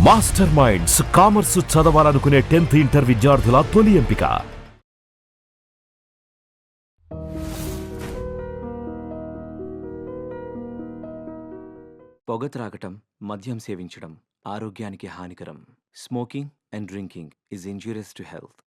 Master minds commerce చదవాలనుకునే 10th inter విద్యార్థుల తొలి ఎంపిక. పొగ త్రాగటం, మద్యం సేవించడం ఆరోగ్యానికి హానికరం. Smoking and drinking is injurious to health.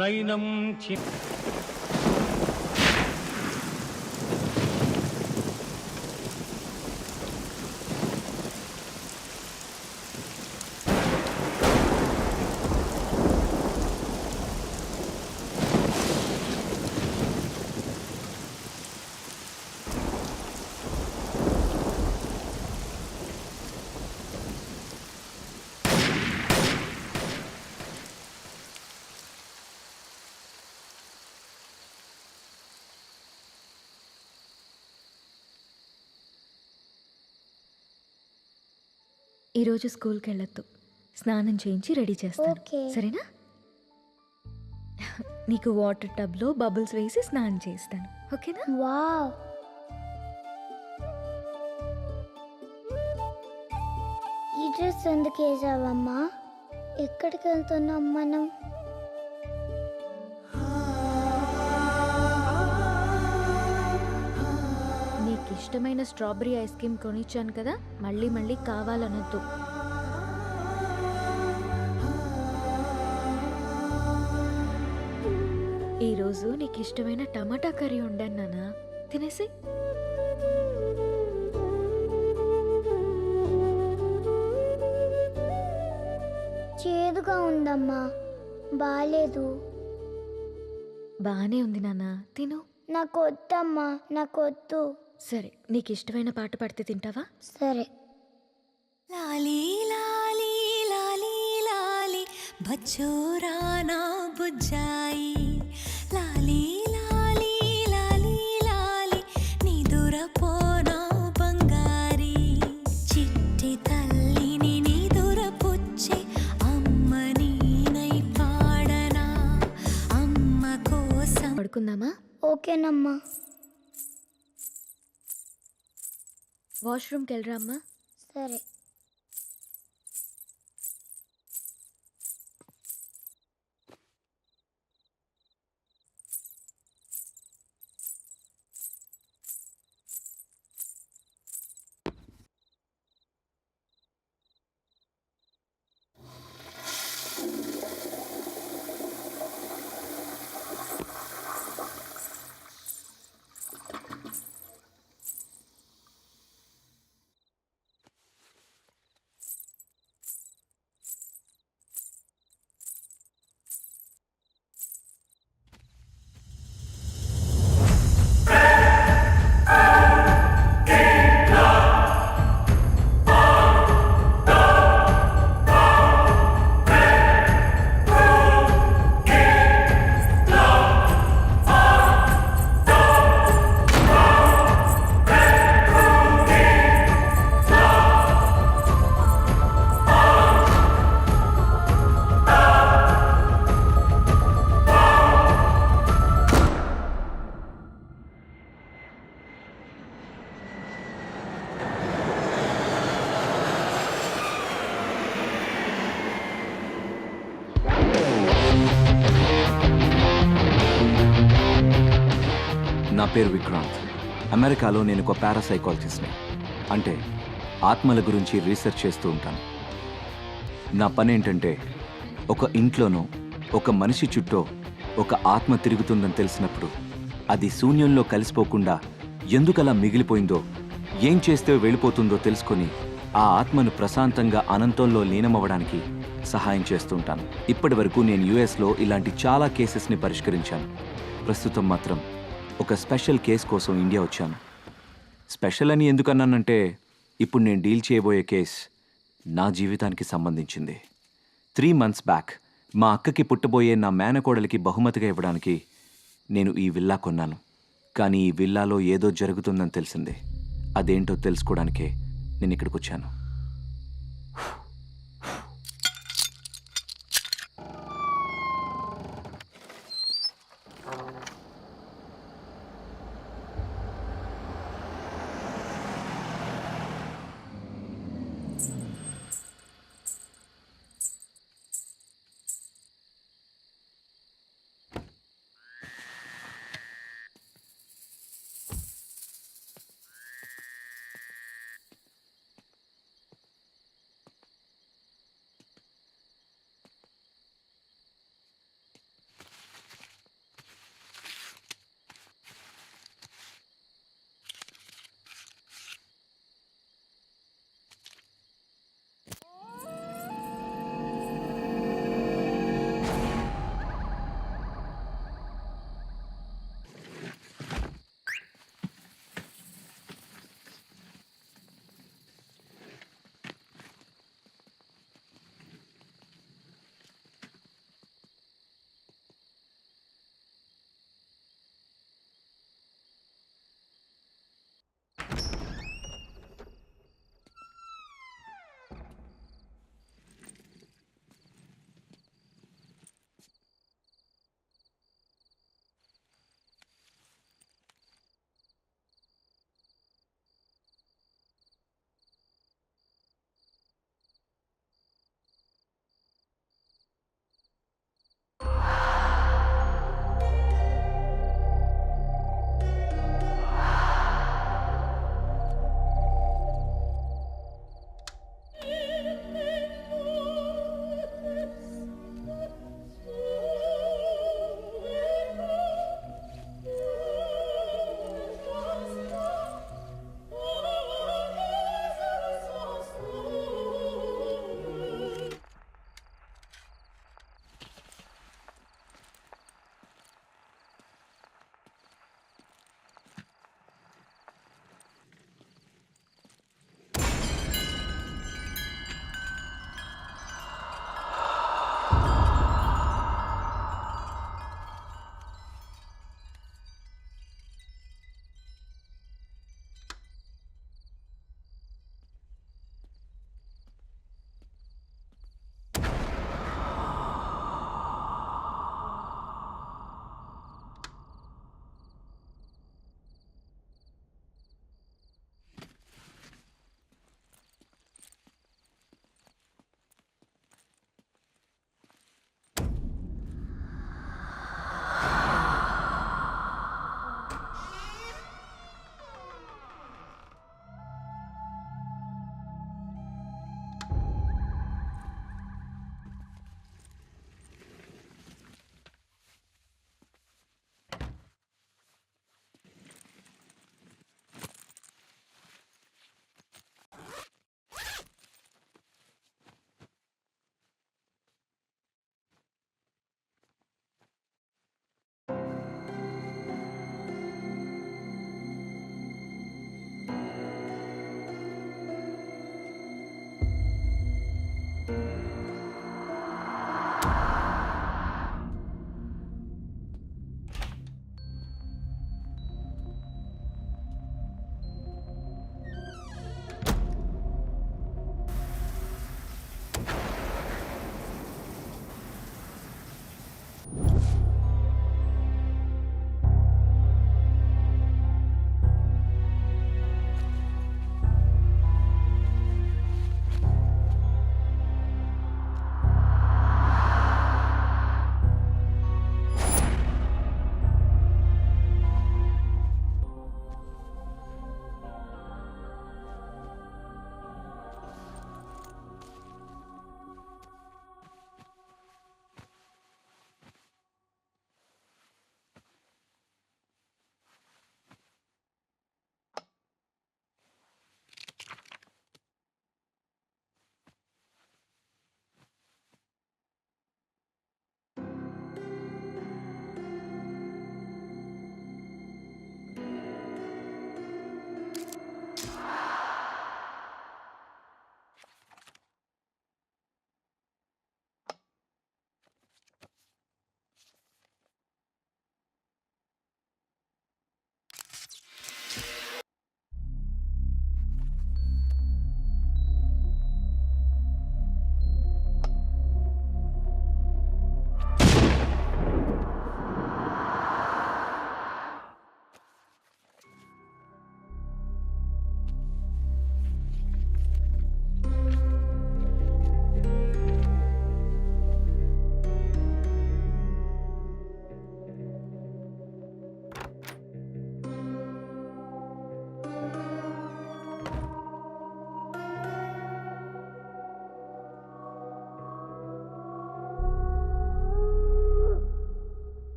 నైనం ఈరోజు స్కూల్కి వెళ్ళొద్దు. స్నానం చేయించి రెడీ చేస్తాను, సరేనా? నీకు వాటర్ టబ్లో బబుల్స్ వేసి స్నానం చేస్తాను, ఓకేనా? వావ్, ఈ డ్రెస్ ఎందుకు వేసావమ్మా? ఎక్కడికి వెళ్తున్నాం మనం? నీకు ఇష్టమైన స్ట్రాబెరీ ఐస్ క్రీమ్ కొనిచ్చాను కదా, మళ్ళీ మళ్ళీ కావాలనొద్దు. ఈరోజు నీకు ఇష్టమైన టమాటా కర్రీ వండాను నాన్న, తినేసి. చేదుగా ఉందమ్మా, బాలేదు. బాగానే ఉంది నాన్న, తిను. నాకు వద్దమ్మా, నాకు వద్దు. సరే, నీకు ఇష్టమైన పాట పాడితే తింటావా? సరే. లాలీ లాలీ లాలీ లాలీ బచ్చోరానా బుజ్జాయి, లాలీ లాలీ లాలీ లాలీ నిదురపోనా బంగారి, చిట్టి తల్లిని నిదురపుచ్చే అమ్మని నై పాడనా, అమ్మ కోసం. పడుకుందామా? ఓకేనమ్మా. వాష్రూమ్కి వెళ్ళరా అమ్మా. సరే. నా పేరు విక్రాంత్. అమెరికాలో నేను ఒక పారాసైకాలజిస్ట్ని, అంటే ఆత్మల గురించి రీసెర్చ్ చేస్తూ ఉంటాను. నా పని ఏంటంటే, ఒక ఇంట్లోనో ఒక మనిషి చుట్టూ ఒక ఆత్మ తిరుగుతుందని తెలిసినప్పుడు అది శూన్యంలో కలిసిపోకుండా ఎందుకలా మిగిలిపోయిందో, ఏం చేస్తే వెళ్ళిపోతుందో తెలుసుకొని ఆ ఆత్మను ప్రశాంతంగా అనంతంలో లీనమవ్వడానికి సహాయం చేస్తుంటాను. ఇప్పటి వరకు నేను యుఎస్లో ఇలాంటి చాలా కేసెస్ని పరిష్కరించాను. ప్రస్తుతం మాత్రం ఒక స్పెషల్ కేస్ కోసం ఇండియా వచ్చాను. స్పెషల్ అని ఎందుకన్నానంటే, ఇప్పుడు నేను డీల్ చేయబోయే కేస్ నా జీవితానికి సంబంధించింది. 3 months బ్యాక్ మా అక్కకి పుట్టబోయే నా మేనకోడలికి బహుమతిగా ఇవ్వడానికి నేను ఈ విల్లా కొన్నాను. కానీ ఈ విల్లాలో ఏదో జరుగుతుందని తెలిసిందే. అదేంటో తెలుసుకోవడానికే నేను ఇక్కడికి వచ్చాను.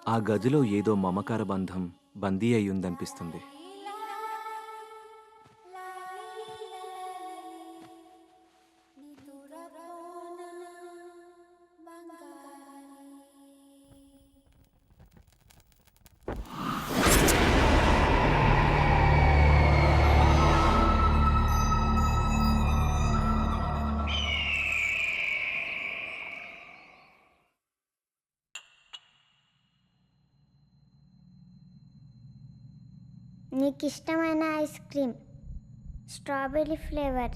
ఆ గదిలో ఏదో మమకార బంధం బందీ అయ్యుందనిపిస్తుంది. నీకు ఇష్టమైన ఐస్ క్రీమ్ స్ట్రాబెర్రీ ఫ్లేవర్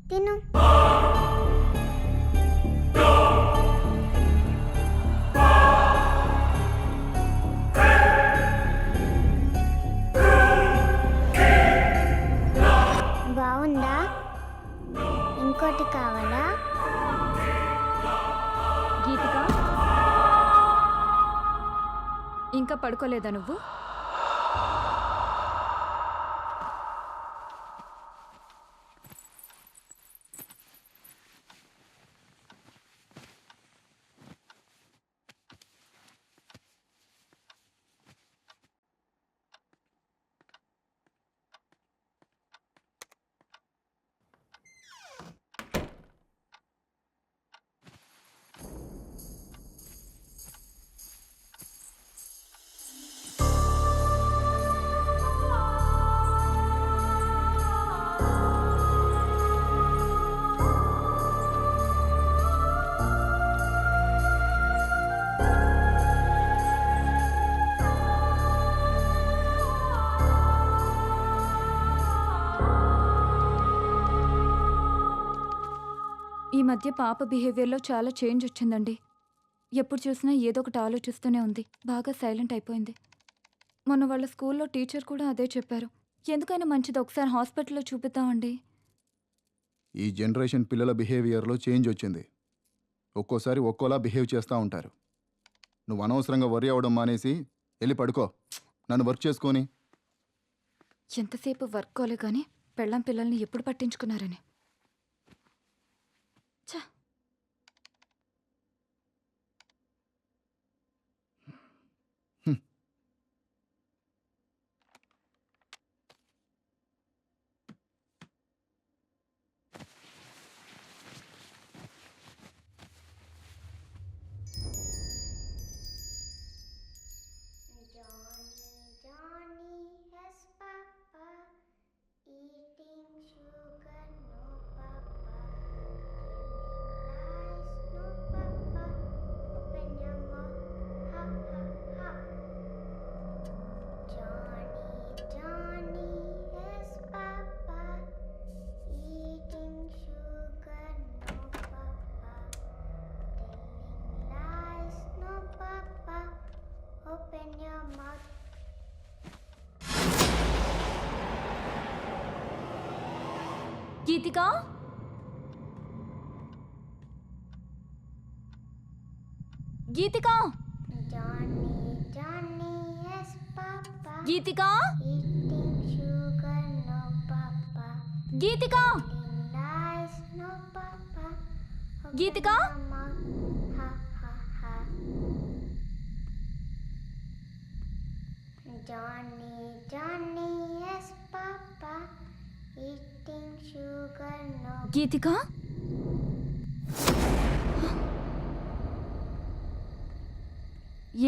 తిను. బాగుందా? ఇంకోటి కావాలా? గీతిక, ఇంకా పడుకోలేదా నువ్వు? ఈ మధ్య పాప బిహేవియర్లో చాలా చేంజ్ వచ్చిందండి. ఎప్పుడు చూసినా ఏదో ఒకటి ఆలోచిస్తూనే ఉంది. బాగా సైలెంట్ అయిపోయింది. మొన్న వాళ్ళ స్కూల్లో టీచర్ కూడా అదే చెప్పారు. ఎందుకైనా మంచిది ఒకసారి హాస్పిటల్లో చూపిద్దామండి. ఈ జనరేషన్ పిల్లల బిహేవియర్లో చేంజ్ వచ్చింది. ఒక్కోసారి ఒక్కోలా బిహేవ్ చేస్తూ ఉంటారు. నువ్వు అనవసరంగా వరి అవ్వడం మానేసి వెళ్ళి పడుకో. నన్ను వర్క్ చేసుకొని. ఎంతసేపు వర్క్ కోలే కానీ పెళ్ళాం పిల్లల్ని ఎప్పుడు పట్టించుకున్నారని. ఛ! గీతిక, గీతిక, గీతిక, గీతిక, గీతిక. గీతిక,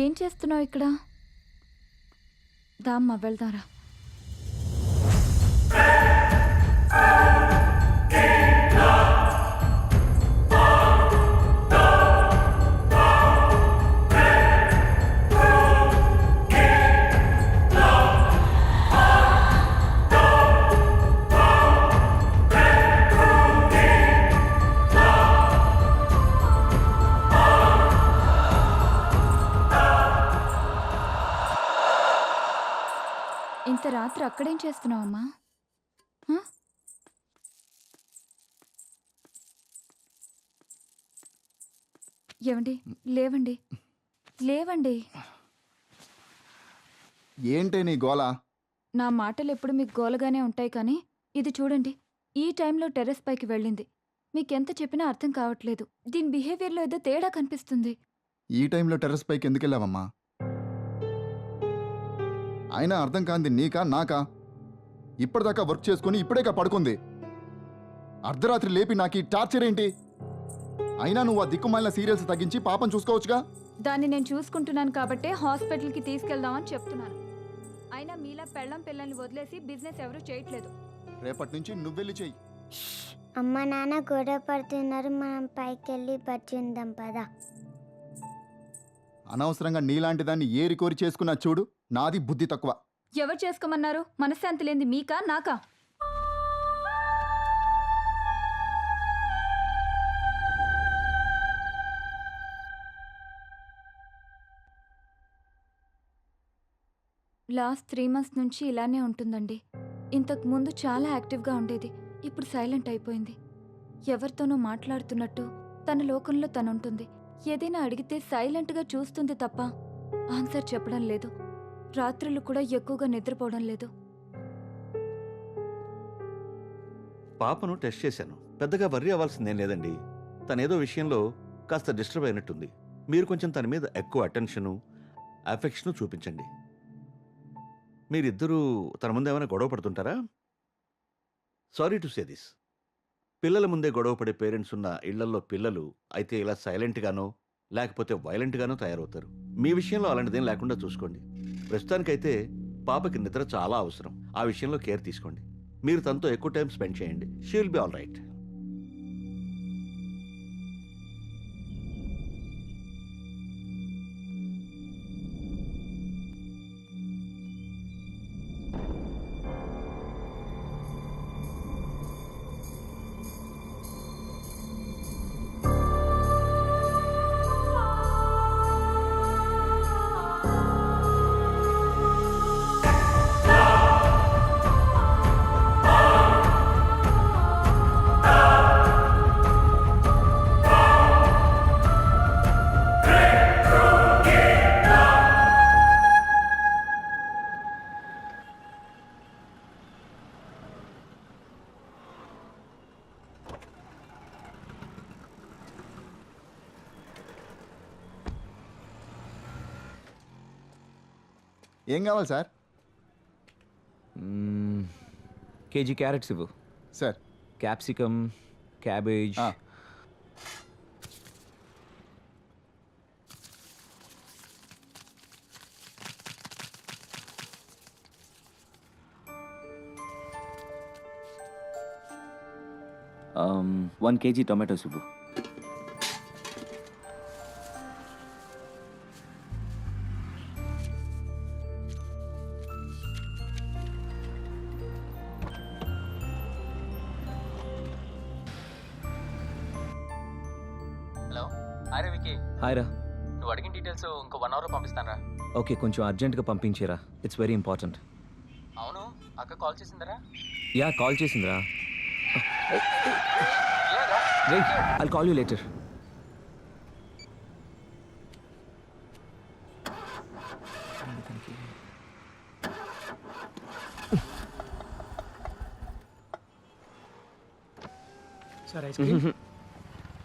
ఏం చేస్తున్నావు ఇక్కడ? దామ్మ వెళ్దారా. ఇంత రాత్రి అక్కడేం చేస్తున్నావమ్మా? ఏవండి, లేవండి, లేవండి. ఏంటే నీ గోలా? నా మాటలు ఎప్పుడు మీకు గోలగానే ఉంటాయి కానీ ఇది చూడండి, ఈ టైంలో టెర్రస్ పైకి వెళ్ళింది. మీకెంత చెప్పినా అర్థం కావట్లేదు. దీని బిహేవియర్లో ఏదో తేడా కనిపిస్తుంది. ఈ టైంలో టెర్రస్ పైకి ఎందుకు వెళ్ళావమ్మా? అయినా అర్థం కాంది నీకా నాకా? ఇప్పటిదాకా వర్క్ చేసుకుని ఇప్పుడేగా పడుకుంది. అర్ధరాత్రి లేపి నాకు ఈ టార్చర్ ఏంటి? అయినా నువ్వు ఆ దిక్కుమాలిన సీరియల్స్ తగ్గించి పాపం చూసుకోవచ్చుగా. దాన్ని నేను చూసుకుంటున్నాను కాబట్టే హాస్పిటల్కి తీసుకెళ్దామని చెప్తున్నాను. అయినా మీలా పెళ్ళం పిల్లల్ని వదిలేసి బిజినెస్ ఎవరూ చేయట్లేదు. రేపటి నుంచి నువ్వెళ్ళి చెయ్యి. అమ్మ నాన్న గొడవ పడుతున్నారు, మనం పైకి వెళ్ళి బజ్జి ఉందాం పదా. అనవసరంగా నీలాంటి దాన్ని ఏరి కోరి చేసుకున్నా చూడు. నాది బుద్ధి తక్కువ. ఎవరు చేసుకోమన్నారు? మనశ్శాంతి లేనిది మీకా నాకా? లాస్ట్ 3 months నుంచి ఇలానే ఉంటుందండి. ఇంతకు ముందు చాలా యాక్టివ్గా ఉండేది, ఇప్పుడు సైలెంట్ అయిపోయింది. ఎవరితోనో మాట్లాడుతున్నట్టు తన లోకంలో తనుంటుంది. ఏదైనా అడిగితే సైలెంట్గా చూస్తుంది తప్ప ఆన్సర్ చెప్పడం లేదు. రాత్రులు కూడా ఎక్కువగా నిద్రపోవడం లేదు. పాపను టెస్ట్ చేశాను. పెద్దగా వర్రీ అవ్వాల్సిందేం లేదండి. తనేదో విషయంలో కాస్త డిస్టర్బ్ అయినట్టుంది. మీరు కొంచెం తన మీద ఎక్కువ అటెన్షను, అఫెక్షను చూపించండి. మీరిద్దరూ తన ముందు ఏమైనా గొడవ పడుతుంటారా? Sorry to say this. పిల్లల ముందే గొడవ పడే పేరెంట్స్ ఉన్న ఇళ్లల్లో పిల్లలు అయితే ఇలా సైలెంట్గానో లేకపోతే వైలెంట్గానో తయారవుతారు. మీ విషయంలో అలాంటిదేం లేకుండా చూసుకోండి. ప్రస్తుతానికైతే పాపకి నిద్ర చాలా అవసరం. ఆ విషయంలో కేర్ తీసుకోండి. మీరు తనతో ఎక్కువ టైం స్పెండ్ చేయండి. She will be all right. ఏం కావాలి సార్? కేజీ క్యారెట్స్ ఇవ్వు. Sir capsicum, cabbage. ఆ. వన్ కేజీ టొమాటోస్ ఇవ్వు. Hello, hi Vicky. హాయ్ రా. నువ్వు అడిగిన డీటెయిల్స్ ఇంకో 1 hourలో పంపిస్తానరా. ఓకే, కొంచెం అర్జెంటుగా పంపించేరా. It's very important. అవును, అక్క కాల్ చేసిందరా? యా, కాల్ చేసిందిరా. Wait, I'll call you later. Sir ice cream.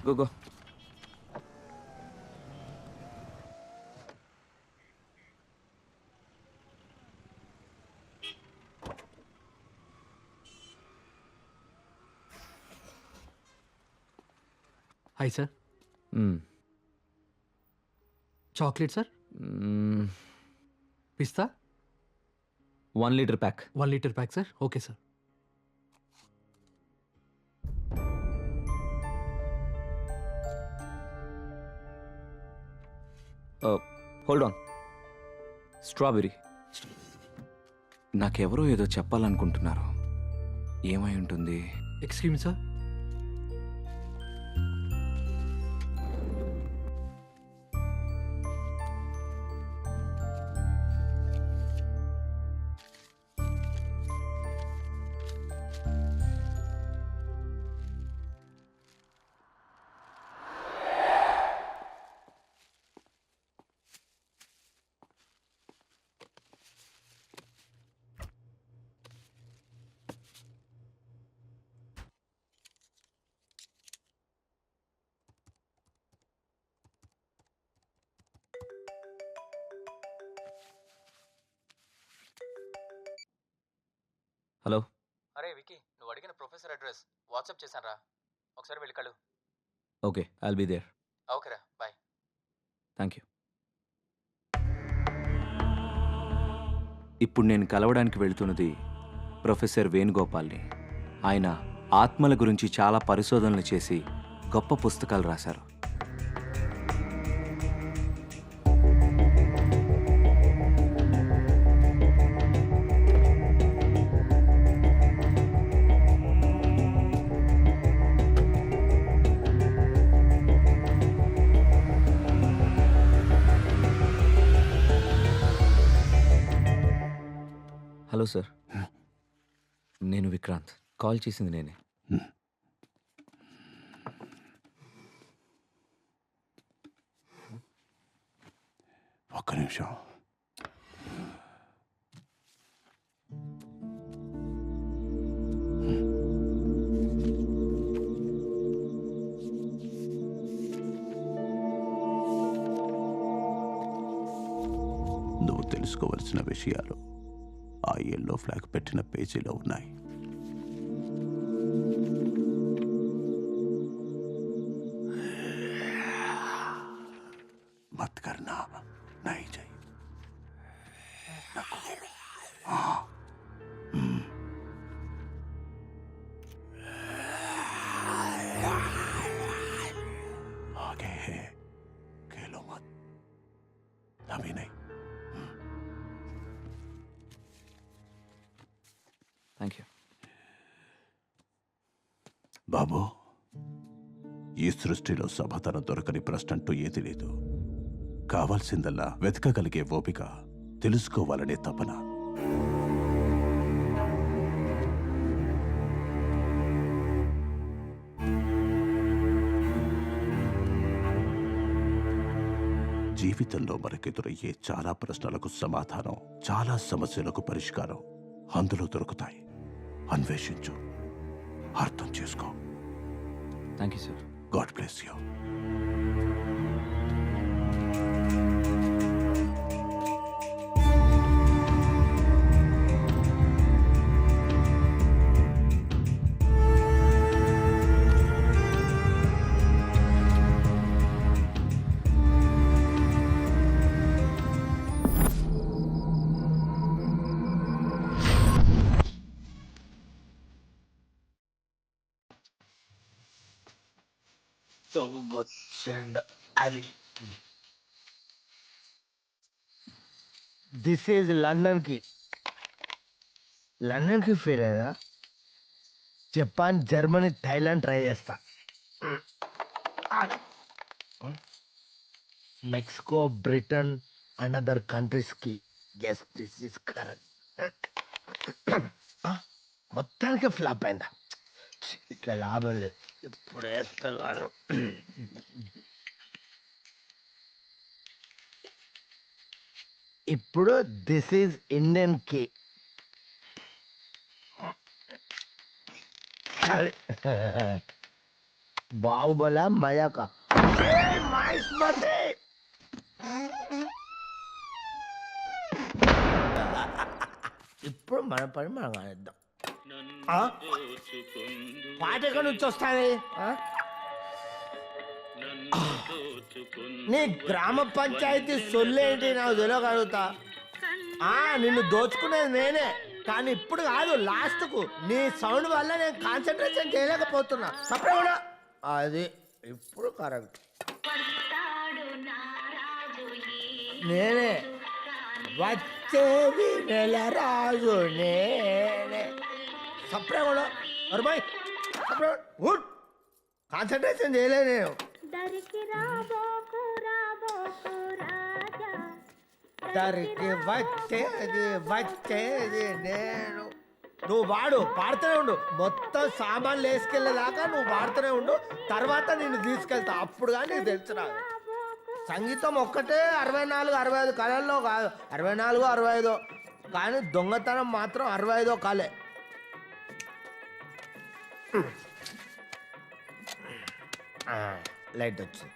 Go go. Hi sir. Chocolate sir. Pista 1 litre pack. 1 litre pack sir. Okay sir. Hold on. Strawberry. నాకెవరో ఏదో చెప్పాలనుకుంటున్నారు. ఏమై ఉంటుంది? Excuse sir. అడ్రస్ వాట్సాప్ చేశాను రా, ఒకసారి వెళ్ళి కలు. Okay, I'll be there. ఓకేరా, బాయ్. Thank you. ఇప్పుడు నేను కలవడానికి వెళ్తున్నది ప్రొఫెసర్ వేణుగోపాల్ని. ఆయన ఆత్మల గురించి చాలా పరిశోధనలు చేసి గొప్ప పుస్తకాలు రాశారు. హలో సార్, నేను విక్రాంత్. కాల్ చేసింది నేనే. ఒక్క నిమిషం. నువ్వు తెలుసుకోవలసిన విషయాలు ఆ ఎల్లో ఫ్లాగ్ పెట్టిన పేజీలో ఉన్నాయి. మత్ కర్నా నహీ चाहिए. आगे है, खेलो मत, अभी नहीं. Thank you. బాబు, ఈ సృష్టిలో సమాధానం దొరకని ప్రశ్న అంటూ ఏది లేదు. కావాల్సిందల్లా వెతకగలిగే ఓపిక, తెలుసుకోవాలనే తపన. జీవితంలో మనకెదురయ్యే చాలా ప్రశ్నలకు సమాధానం, చాలా సమస్యలకు పరిష్కారం అందులో దొరుకుతాయి. అన్వేషించు, అర్థం చేసుకో. Thank you sir. God bless you. This is లండన్కి ఫెయిల్ అయ్యా. జపాన్, జర్మనీ, థైలాండ్ ట్రై చేస్తా. మెక్సికో, బ్రిటన్ అండ్ అదర్ కంట్రీస్కి. Yes, this is correct. మొత్తానికి ఫ్లాప్ అయిందా? ఇట్లా లాభం లేదు. ఇప్పుడు వేస్తాను. ఇప్పుడు దిస్ ఈజ్ ఇండియన్ కి. బాహుబల మయాక ఇప్పుడు మన పని మనం కానిద్దాం. పాట ఎక్కడి నుంచి వస్తాయి? నీ గ్రామ పంచాయతీ సొల్లేంటి నాకు తెలియగలుగుతా. నిన్ను దోచుకునేది నేనే, కానీ ఇప్పుడు కాదు, లాస్ట్కు నీ సౌండ్ వల్ల నేను కాన్సన్ట్రేషన్ చేయలేకపోతున్నా. సపరేట్ అది ఇప్పుడు కరెక్ట్. నేనే వచ్చేది నెల రాజు నేనే. సపరేట్ అరుబాయ్, సపరేట్ కాన్సన్ట్రేషన్ చేయలేదు నేను. దరికి వచ్చేది నేను. నువ్వు పాడుతూనే ఉండు. మొత్తం సామాన్లు వేసుకెళ్ళేదాకా నువ్వు పాడుతూనే ఉండు. తర్వాత నిన్ను తీసుకెళ్తా. అప్పుడు కానీ నీకు తెలుసు. రాదు సంగీతం ఒక్కటే 64, 65 కళల్లో కాదు. 64, 65 కానీ దొంగతనం మాత్రం 65 కళే. లైట్ వచ్చింది.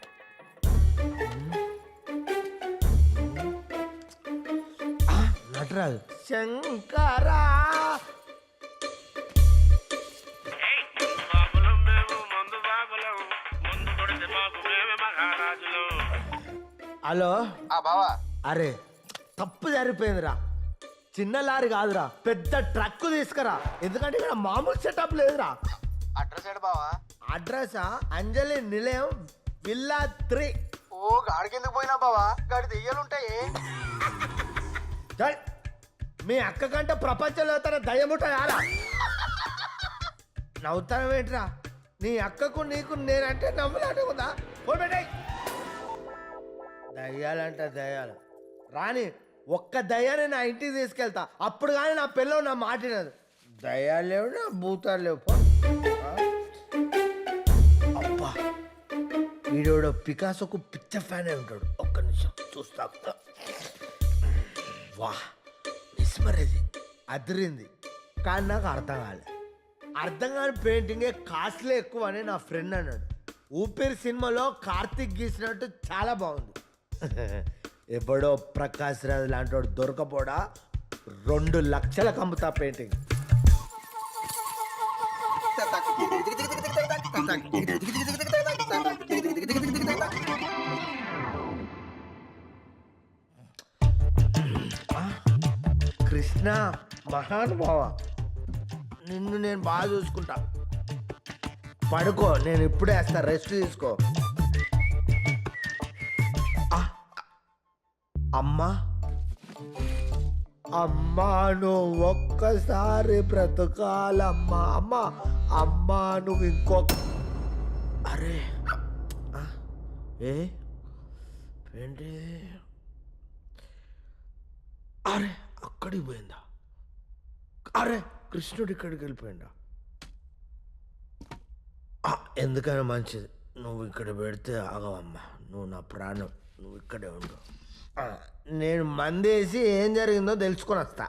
నటరాజు శంకరా హలో బావా అరే తప్పు జరిగిపోయిందిరా. చిన్న లారీ కాదురా, పెద్ద ట్రక్ తీసుకురా. ఎందుకంటే ఇక్కడ మామూలు సెటప్ లేదురా. అడ్రస్ ఏడు బావా? అడ్రసా అంజలి నిలయం విల్లా 3. ఓ గాడికి ఎందుకు పోయినా బావా? గాడి దెయ్యాలుంటాయి. చల్, మీ అక్క కంటే ప్రపంచంలో తన దయ్యముట రాలా. నవ్వుతాను ఏంట్రా? నీ అక్కకు నీకు నేనంటే నవ్వులాంటి ఉందా? ఫోన్ పెట్టాయి. దయ్యాలంట దయ్యాలు రాని, ఒక్క దయ్యాన్ని నా ఇంటికి తీసుకెళ్తా. అప్పుడు కానీ నా పిల్లలు నా మాటినదు. దయ్యాలు లేవు, నా భూతాలు లేవు. పో. అబ్బా, వీడోడు పికాసోకు పిచ్చ ఫ్యాన్ అయి ఉంటాడు. ఒక్క నిమిషం చూస్తా. వా, విస్మరేది అదిరింది. కానీ నాకు అర్థం కాలేదు. అర్థం కాని పెయింటింగే కాస్ట్లీ ఎక్కువ అని నా ఫ్రెండ్ అన్నాడు. ఊపిరి సినిమాలో కార్తిక్ గీసినట్టు చాలా బాగుంది. ఎప్పుడో ప్రకాశ్ రాజ్ లాంటి వాడు దొరకపోడా 2 లక్షలకు అమ్ముతా పెయింటింగ్. కృష్ణ మహానుభావ, నిన్ను నేను బాగా చూసుకుంటా. పడుకో, నేను ఇప్పుడే వేస్తా. రెస్ట్ తీసుకో. అమ్మా అమ్మా, నువ్వు ఒక్కసారి బ్రతకాలమ్మా. అమ్మా అమ్మా, నువ్వు ఇంకొక. అరే ఏంటి? అరే అక్కడికి పోయిందా? అరే కృష్ణుడు ఇక్కడికి వెళ్ళిపోయిందా? ఎందుకని మంచిది, నువ్వు ఇక్కడ పెడితే ఆగవమ్మా. నువ్వు నా ప్రాణం, నువ్వు ఇక్కడే ఉండు. నేను మందేసి ఏం జరిగిందో తెలుసుకొని వస్తా.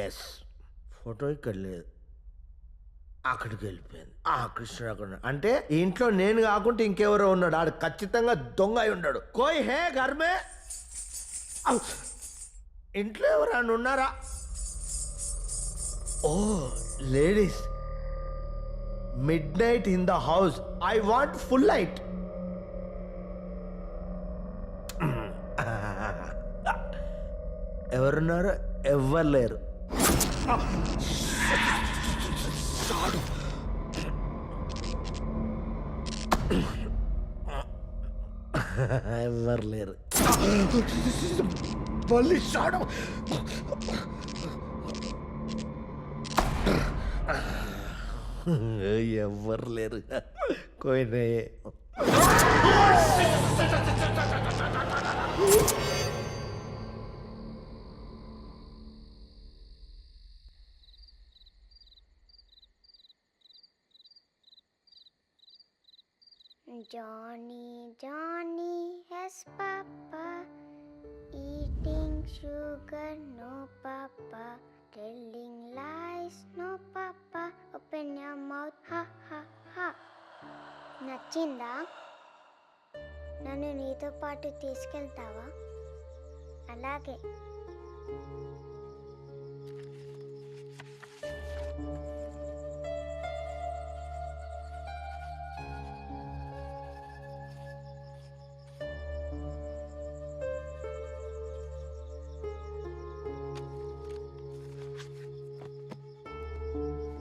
ఎస్, ఫోటో ఇక్కడ లేదు, అక్కడికి వెళ్ళిపోయింది. కృష్ణుడు అక్కడ ఉన్నాడు. అంటే ఇంట్లో నేను కాకుండా ఇంకెవరో ఉన్నాడు. ఆడు ఖచ్చితంగా దొంగ అయి ఉన్నాడు. కోయ్ హే ఘర్మే, ఇంట్లో ఎవరైనా ఉన్నారా? ఓ ladies, midnight in the house. I want full light. ఎవరున్నారు? ఎవ్వరు లేరు. ఎవ్వరు లేరు. మళ్ళీ షాడు. ఎవ్వరు లేరు. కోయినాయే. Johnny, Johnny has papa, eating sugar, no papa, telling lies, no papa, open your mouth, ha ha ha. నచ్చిందా? నన్ను నీతో పాటు తీసుకెళ్తావా? అలాగే.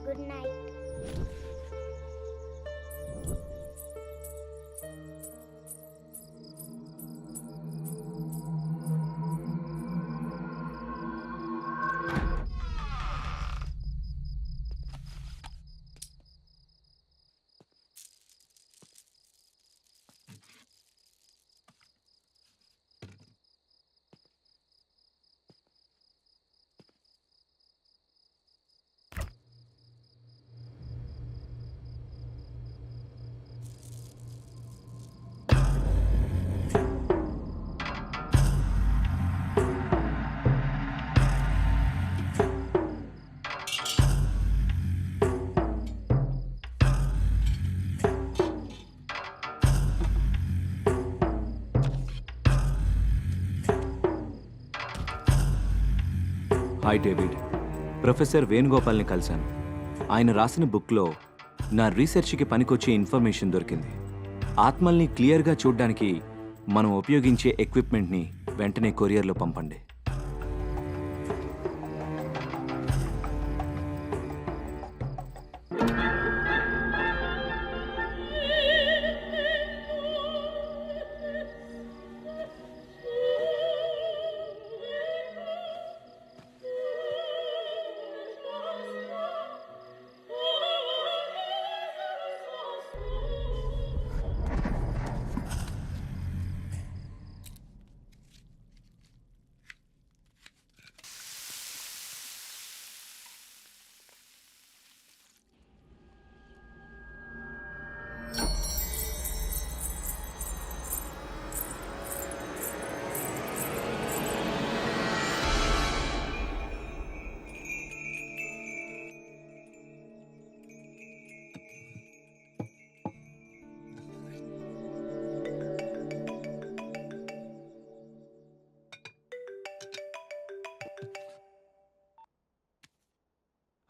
Good night. Hi David, professor వేణుగోపాల్ని కలిశాను. ఆయన రాసిన బుక్లో నా రీసెర్చ్కి పనికొచ్చే ఇన్ఫర్మేషన్ దొరికింది. ఆత్మల్ని క్లియర్గా చూడ్డానికి మనం ఉపయోగించే ఎక్విప్మెంట్ని వెంటనే కొరియర్లో పంపండి.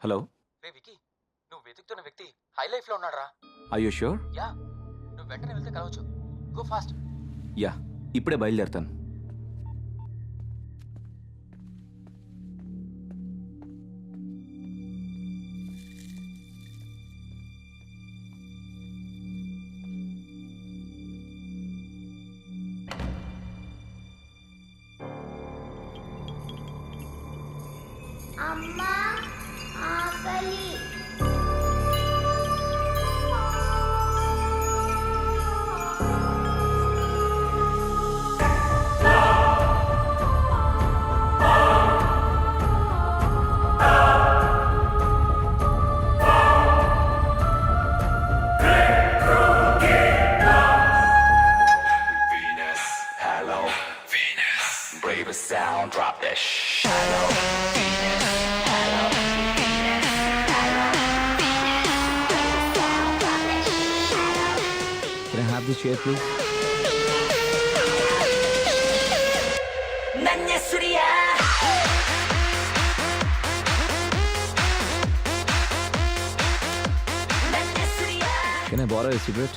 హలో, రే వికీ, నువ్వు వెతుకుతున్న వ్యక్తి హై లైఫ్ లో ఉన్నాడు రా. Are you sure? యా, నువ్వు వెంటనే వెళ్తే కలవచ్చు. Go fast. యా, ఇప్పుడే బయలుదేరుతాను. అమ్మా ఆకలి. Can I have the chair, please? Can I borrow a cigarette?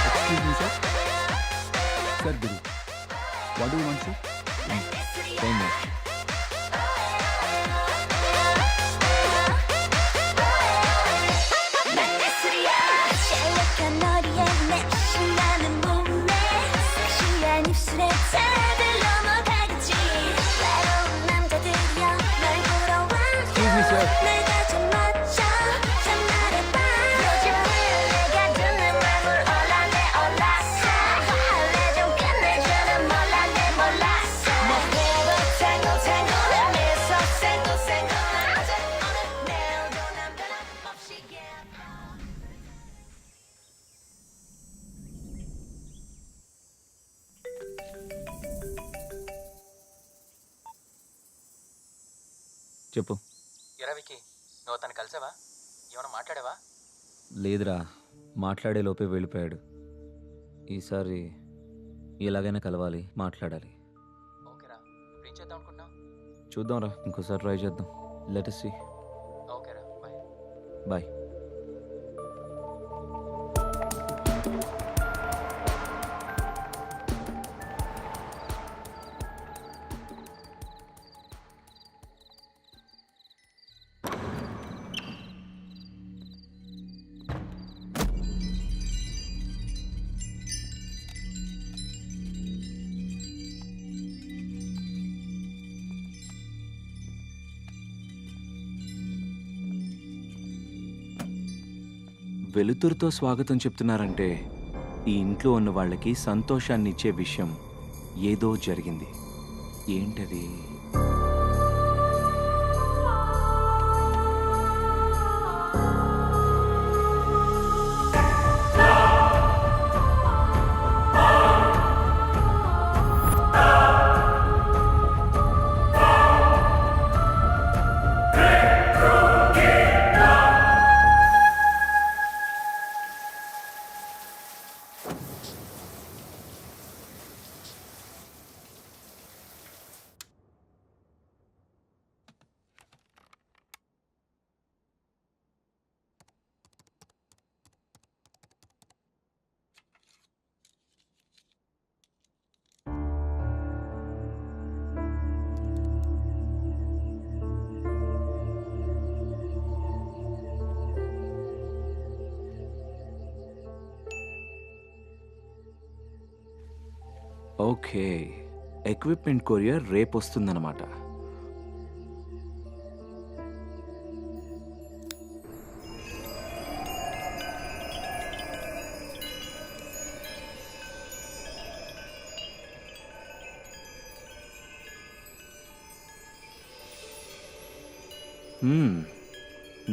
Excuse me, sir. Sir, Guru. What do you want, sir? Same here. Excuse me, sir. చెప్పు. ఎరా వికీ, నువ్వు తను కలిసావా? ఏమైనా మాట్లాడావా? లేదురా, మాట్లాడే లోపే వెళ్ళిపోయాడు. ఈసారి ఎలాగైనా కలవాలి, మాట్లాడాలి. ఓకేరా, ఇప్పుడు ఏం చేద్దాం అనుకుంటున్నావు? చూద్దాంరా, ఇంకోసారి ట్రై చేద్దాం. Let us see. ఓకేరా, బాయ్. బాయ్. వెలుతురుతో స్వాగతం చెప్తున్నారంటే ఈ ఇంట్లో ఉన్న వాళ్ళకి సంతోషాన్ని ఇచ్చే విషయం ఏదో జరిగింది. ఏంటది? ఓకే, ఎక్విప్మెంట్ కొరియర్ రేపు వస్తుందన్నమాట.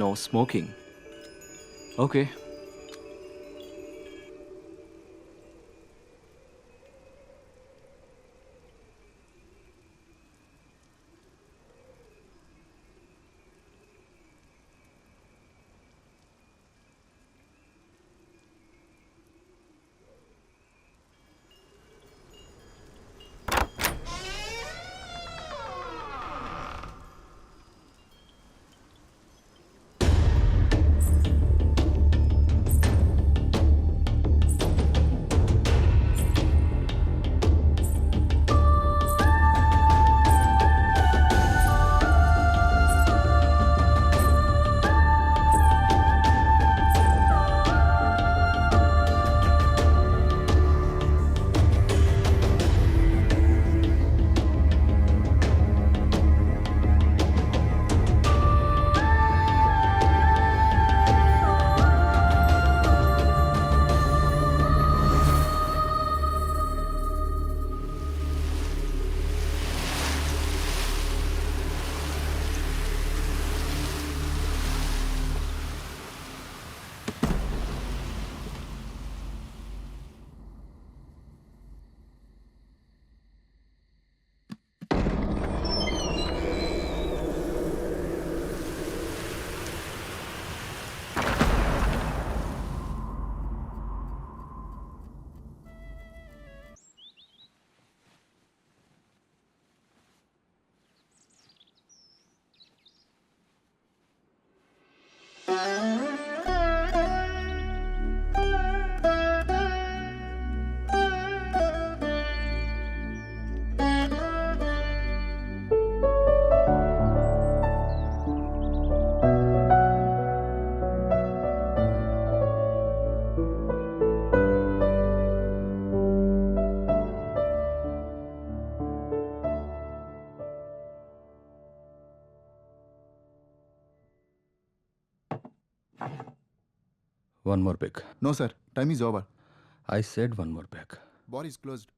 No smoking. Okay. One more pick. No, sir. Time is over. I said one more pick. Bar is closed.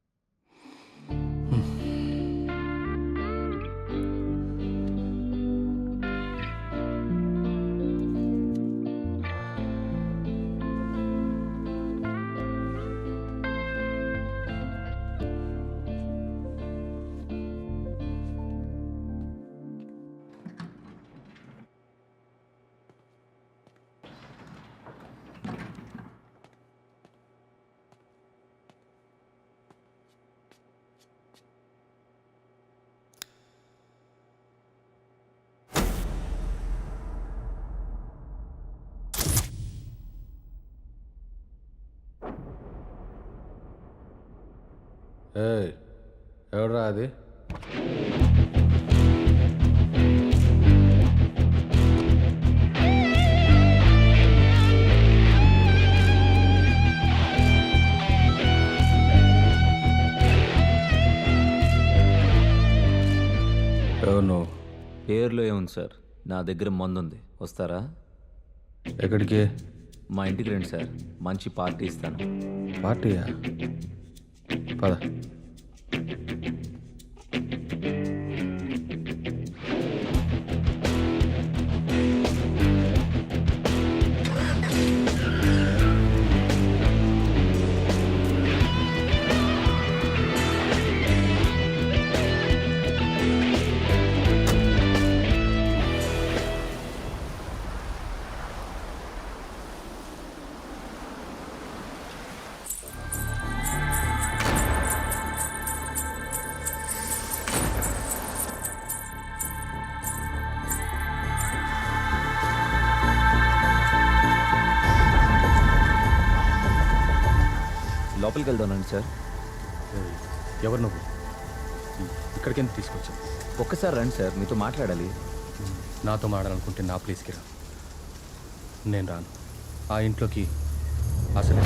Hey, ఎవడ్రా అది? ఎవరు నువ్వు? పేర్లో ఏముంది సార్, నా దగ్గర మందుంది, వస్తారా? ఎక్కడికి? మా ఇంటికి రండి సార్, మంచి పార్టీ ఇస్తాను. పార్టీయా? పద. లోపలికి వెళ్దానండి సార్. ఎవరు నువ్వు? ఇక్కడికి ఎందుకు తీసుకొచ్చావు? ఒక్కసారి రండి సార్, మీతో మాట్లాడాలి. నాతో మాట్లాడాలనుకుంటే నా ప్లేస్కి రా. నేను రాను. ఆ ఇంట్లోకి అసలే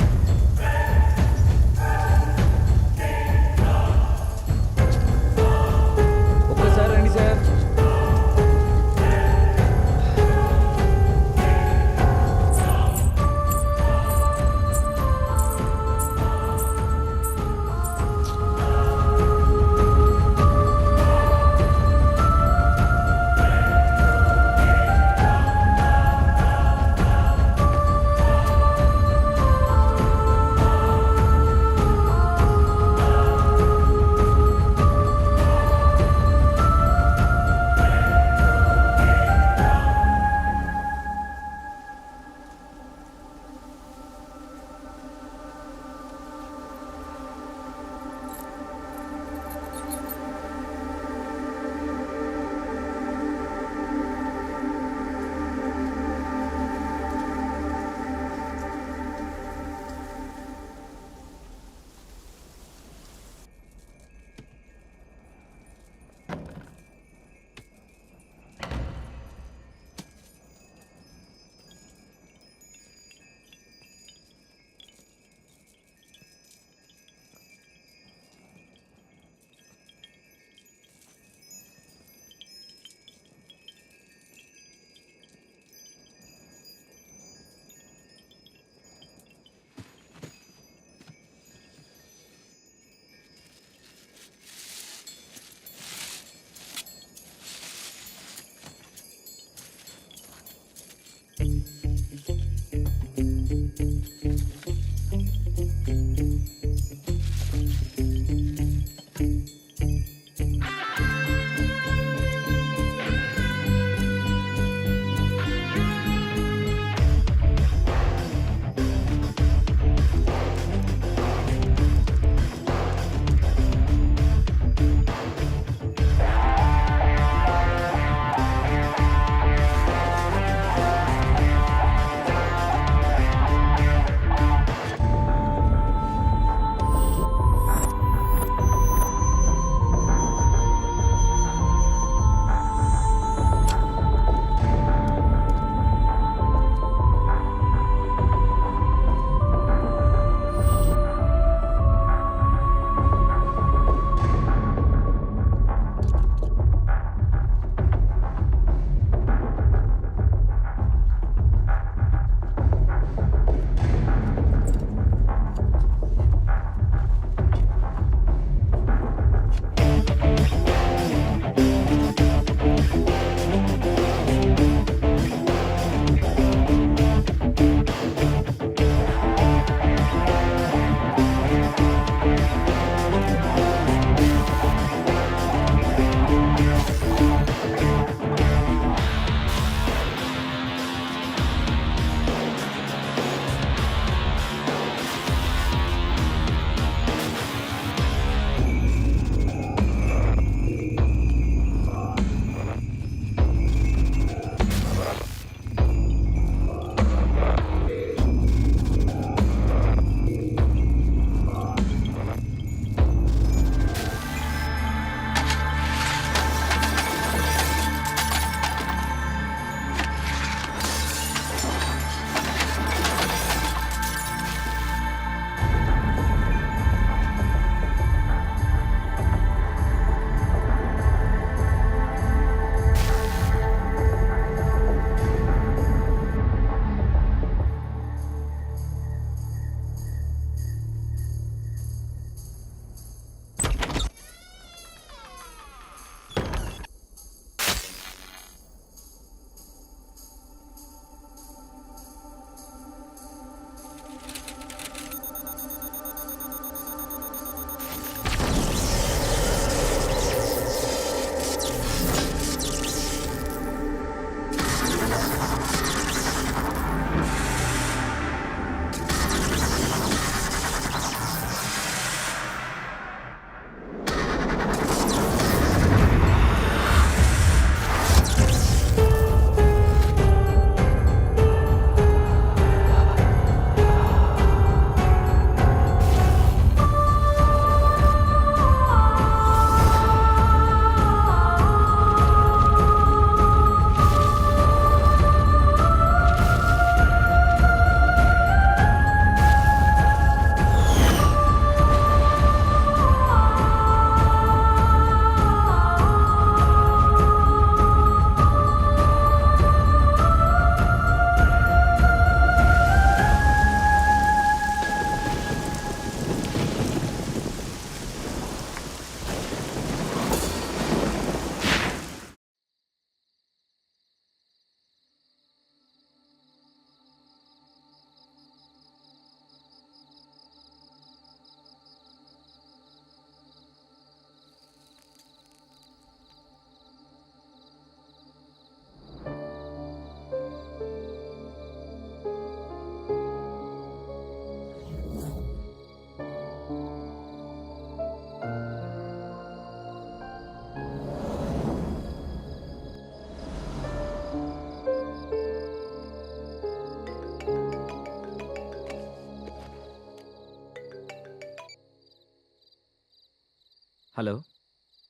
hello.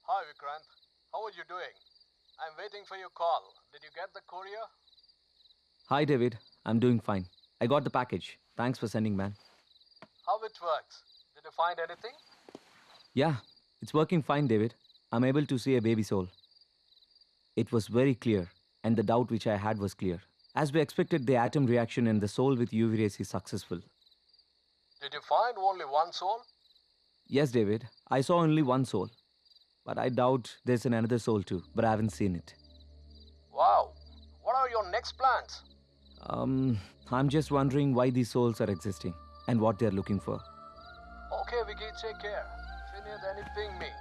Hi Vikrant, how are you doing? I'm waiting for your call. Did you get the courier? Hi David, I'm doing fine. I got the package. Thanks for sending man. How it works? Did you find anything? Yeah, it's working fine David. I'm able to see a baby soul. It was very clear, and the doubt which I had was clear. As we expected, the atom reaction in the soul with UV rays is successful. Did you find only one soul? Yes, David, I saw only one soul. But I doubt there's another soul too, but I haven't seen it. Wow. What are your next plans? I'm just wondering why these souls are existing and what they're looking for. Okay, Vicky, take care. If you need anything, me.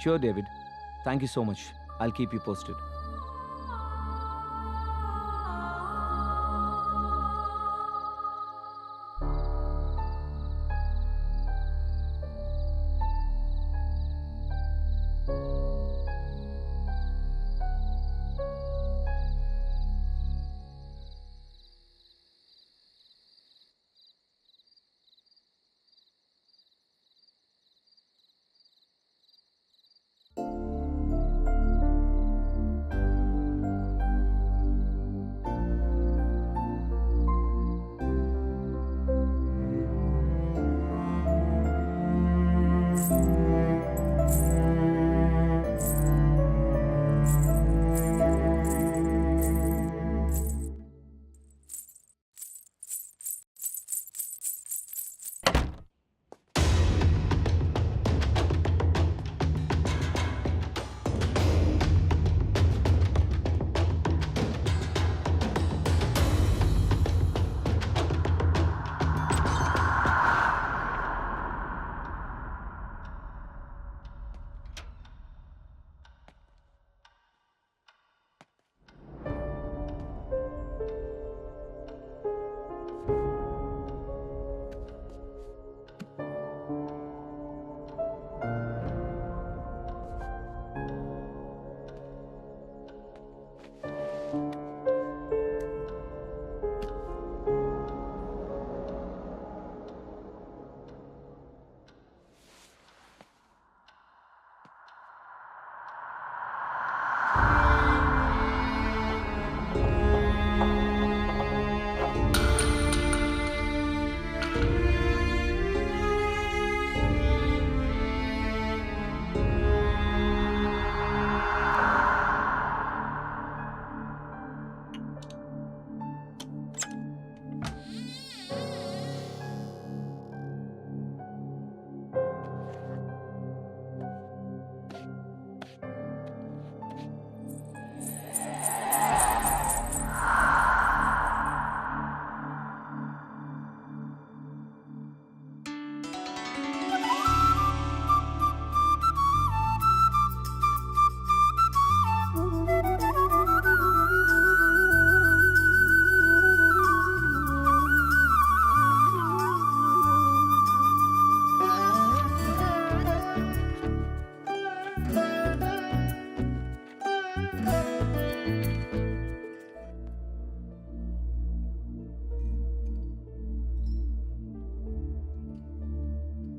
Sure, David. Thank you so much. I'll keep you posted.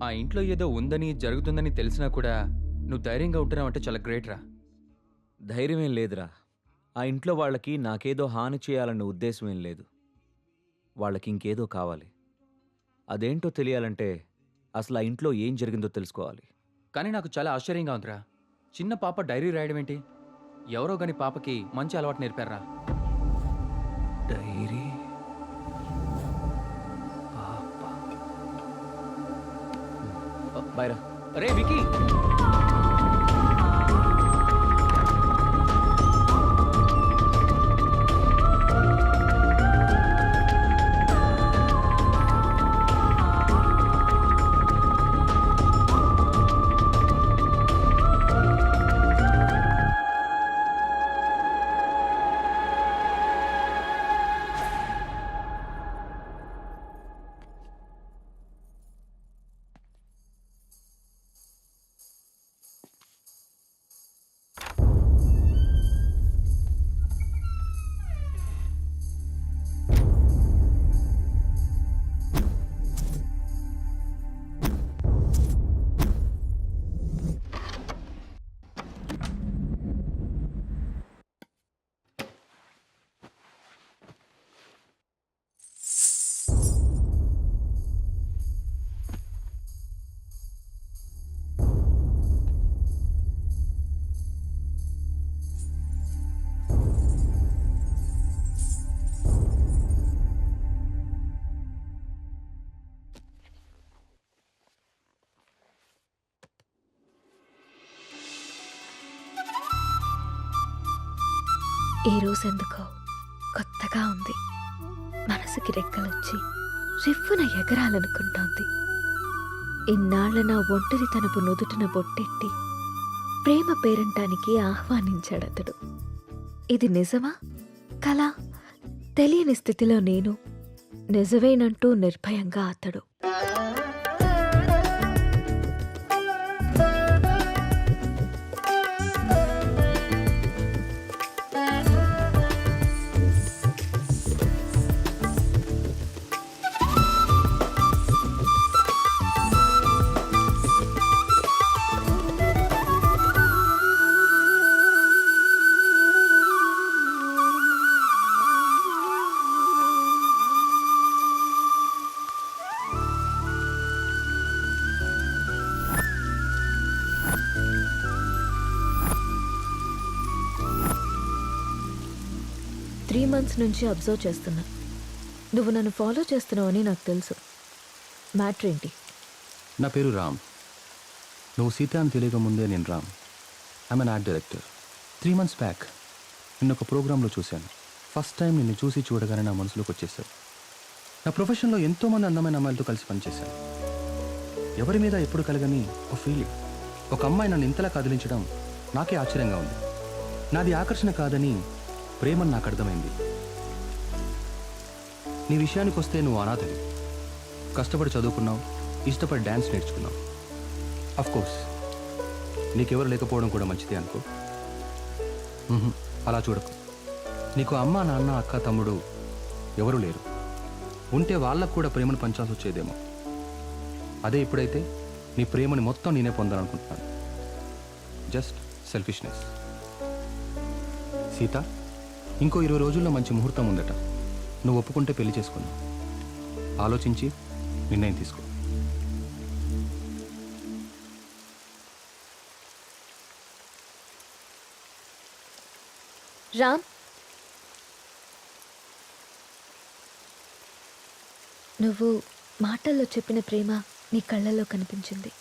ఆ ఇంట్లో ఏదో ఉందని జరుగుతుందని తెలిసినా కూడా నువ్వు ధైర్యంగా ఉంటున్నావు అంటే చాలా గ్రేట్ రా. ధైర్యమేం లేదురా. ఆ ఇంట్లో వాళ్ళకి నాకేదో హాని చేయాలన్న ఉద్దేశం ఏం లేదు. వాళ్ళకి ఇంకేదో కావాలి. అదేంటో తెలియాలంటే అసలు ఆ ఇంట్లో ఏం జరిగిందో తెలుసుకోవాలి. కానీ నాకు చాలా ఆశ్చర్యంగా ఉందిరా. చిన్న పాప డైరీ రాయడం ఏంటి? ఎవరో గాని పాపకి మంచి అలవాటు నేర్పారా? డైరీ బైరా. అరే వికీ, ఈ రోజు ఎందుకో కొత్తగా ఉంది. మనసుకి రెక్కలొచ్చి రివ్వున ఎగరాలనుకుంటోంది. ఇన్నాళ్ల నా ఒంటరితనపు నుదుటిన బొట్టెట్టి ప్రేమ పేరంటానికి ఆహ్వానించాడతడు. ఇది నిజమా కళ తెలియని స్థితిలో నేను, నిజమేనంటూ నిర్భయంగా అతడు. త్రీ మంత్స్ నుంచి అబ్జర్వ్ చేస్తున్నా. నువ్వు నన్ను ఫాలో చేస్తున్నావని నాకు తెలుసు. మ్యాటర్ ఏంటి? నా పేరు రామ్. నువ్వు సీత అని తెలియక ముందే నేను Ram. I'm an art director. 3 months back నిన్ను ఒక ప్రోగ్రాంలో చూశాను. ఫస్ట్ టైం నిన్ను చూసి చూడగానే నా మనసులోకి వచ్చేసావు. నా ప్రొఫెషన్లో ఎంతోమంది అందమైన అమ్మాయిలతో కలిసి పనిచేశాను. ఎవరి మీద ఎప్పుడు కలగని ఒక ఫీలింగ్. ఒక అమ్మాయి నన్ను ఇంతలా కదిలించడం నాకే ఆశ్చర్యంగా ఉంది. నాది ఆకర్షణ కాదని ప్రేమని నాకు అర్థమైంది. నీ విషయానికి వస్తే నువ్వు అనాథవి. కష్టపడి చదువుకున్నావు, ఇష్టపడి డ్యాన్స్ నేర్చుకున్నావు. కోర్స్ నీకెవరు లేకపోవడం కూడా మంచిదే అనుకో. అలా చూడకు. నీకు అమ్మ, నాన్న, అక్క, తమ్ముడు ఎవరూ లేరు. ఉంటే వాళ్ళకు కూడా ప్రేమను పంచాల్సి వచ్చేదేమో. అదే ఇప్పుడైతే నీ ప్రేమని మొత్తం నేనే పొందాలనుకుంటున్నాను. Just selfishness. సీత, ఇంకో 20 రోజుల్లో మంచి ముహూర్తం ఉందట. నువ్వు ఒప్పుకుంటే పెళ్లి చేసుకున్నావు. ఆలోచించి నిర్ణయం తీసుకో. రామ్, నువ్వు మాటల్లో చెప్పిన ప్రేమ నీ కళ్ళల్లో కనిపించింది.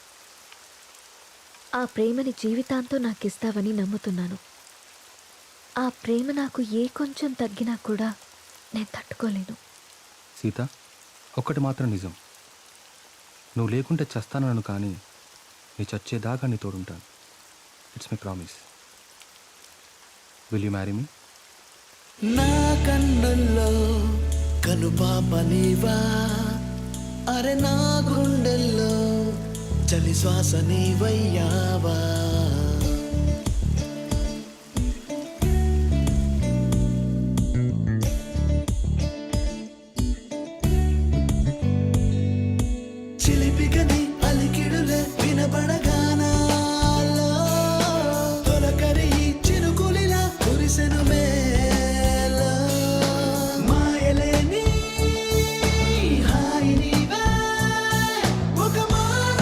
ఆ ప్రేమని జీవితాంతం నాకు ఇస్తావని నమ్ముతున్నాను. ఆ ప్రేమ నాకు ఏ కొంచెం తగ్గినా కూడా నేను తట్టుకోలేను. సీత, ఒక్కటి మాత్రం నిజం. నువ్వు లేకుంటే చస్తానను, కానీ నీ చచ్చేదాకా నీ తోడుంటాను. It's my promise. Will you marry me? నా కన్నుల్లో కనుపాప నీవా, అరే నా గుండెల్లో చలి శ్వాస నీవయ్యావా. చిలిపికని అలికిడులే వినబడగానాలో తొలకరి చిరుకులిలా కురిసెను మేలో. మాయలేని హాయి నీవే, ఒక మాట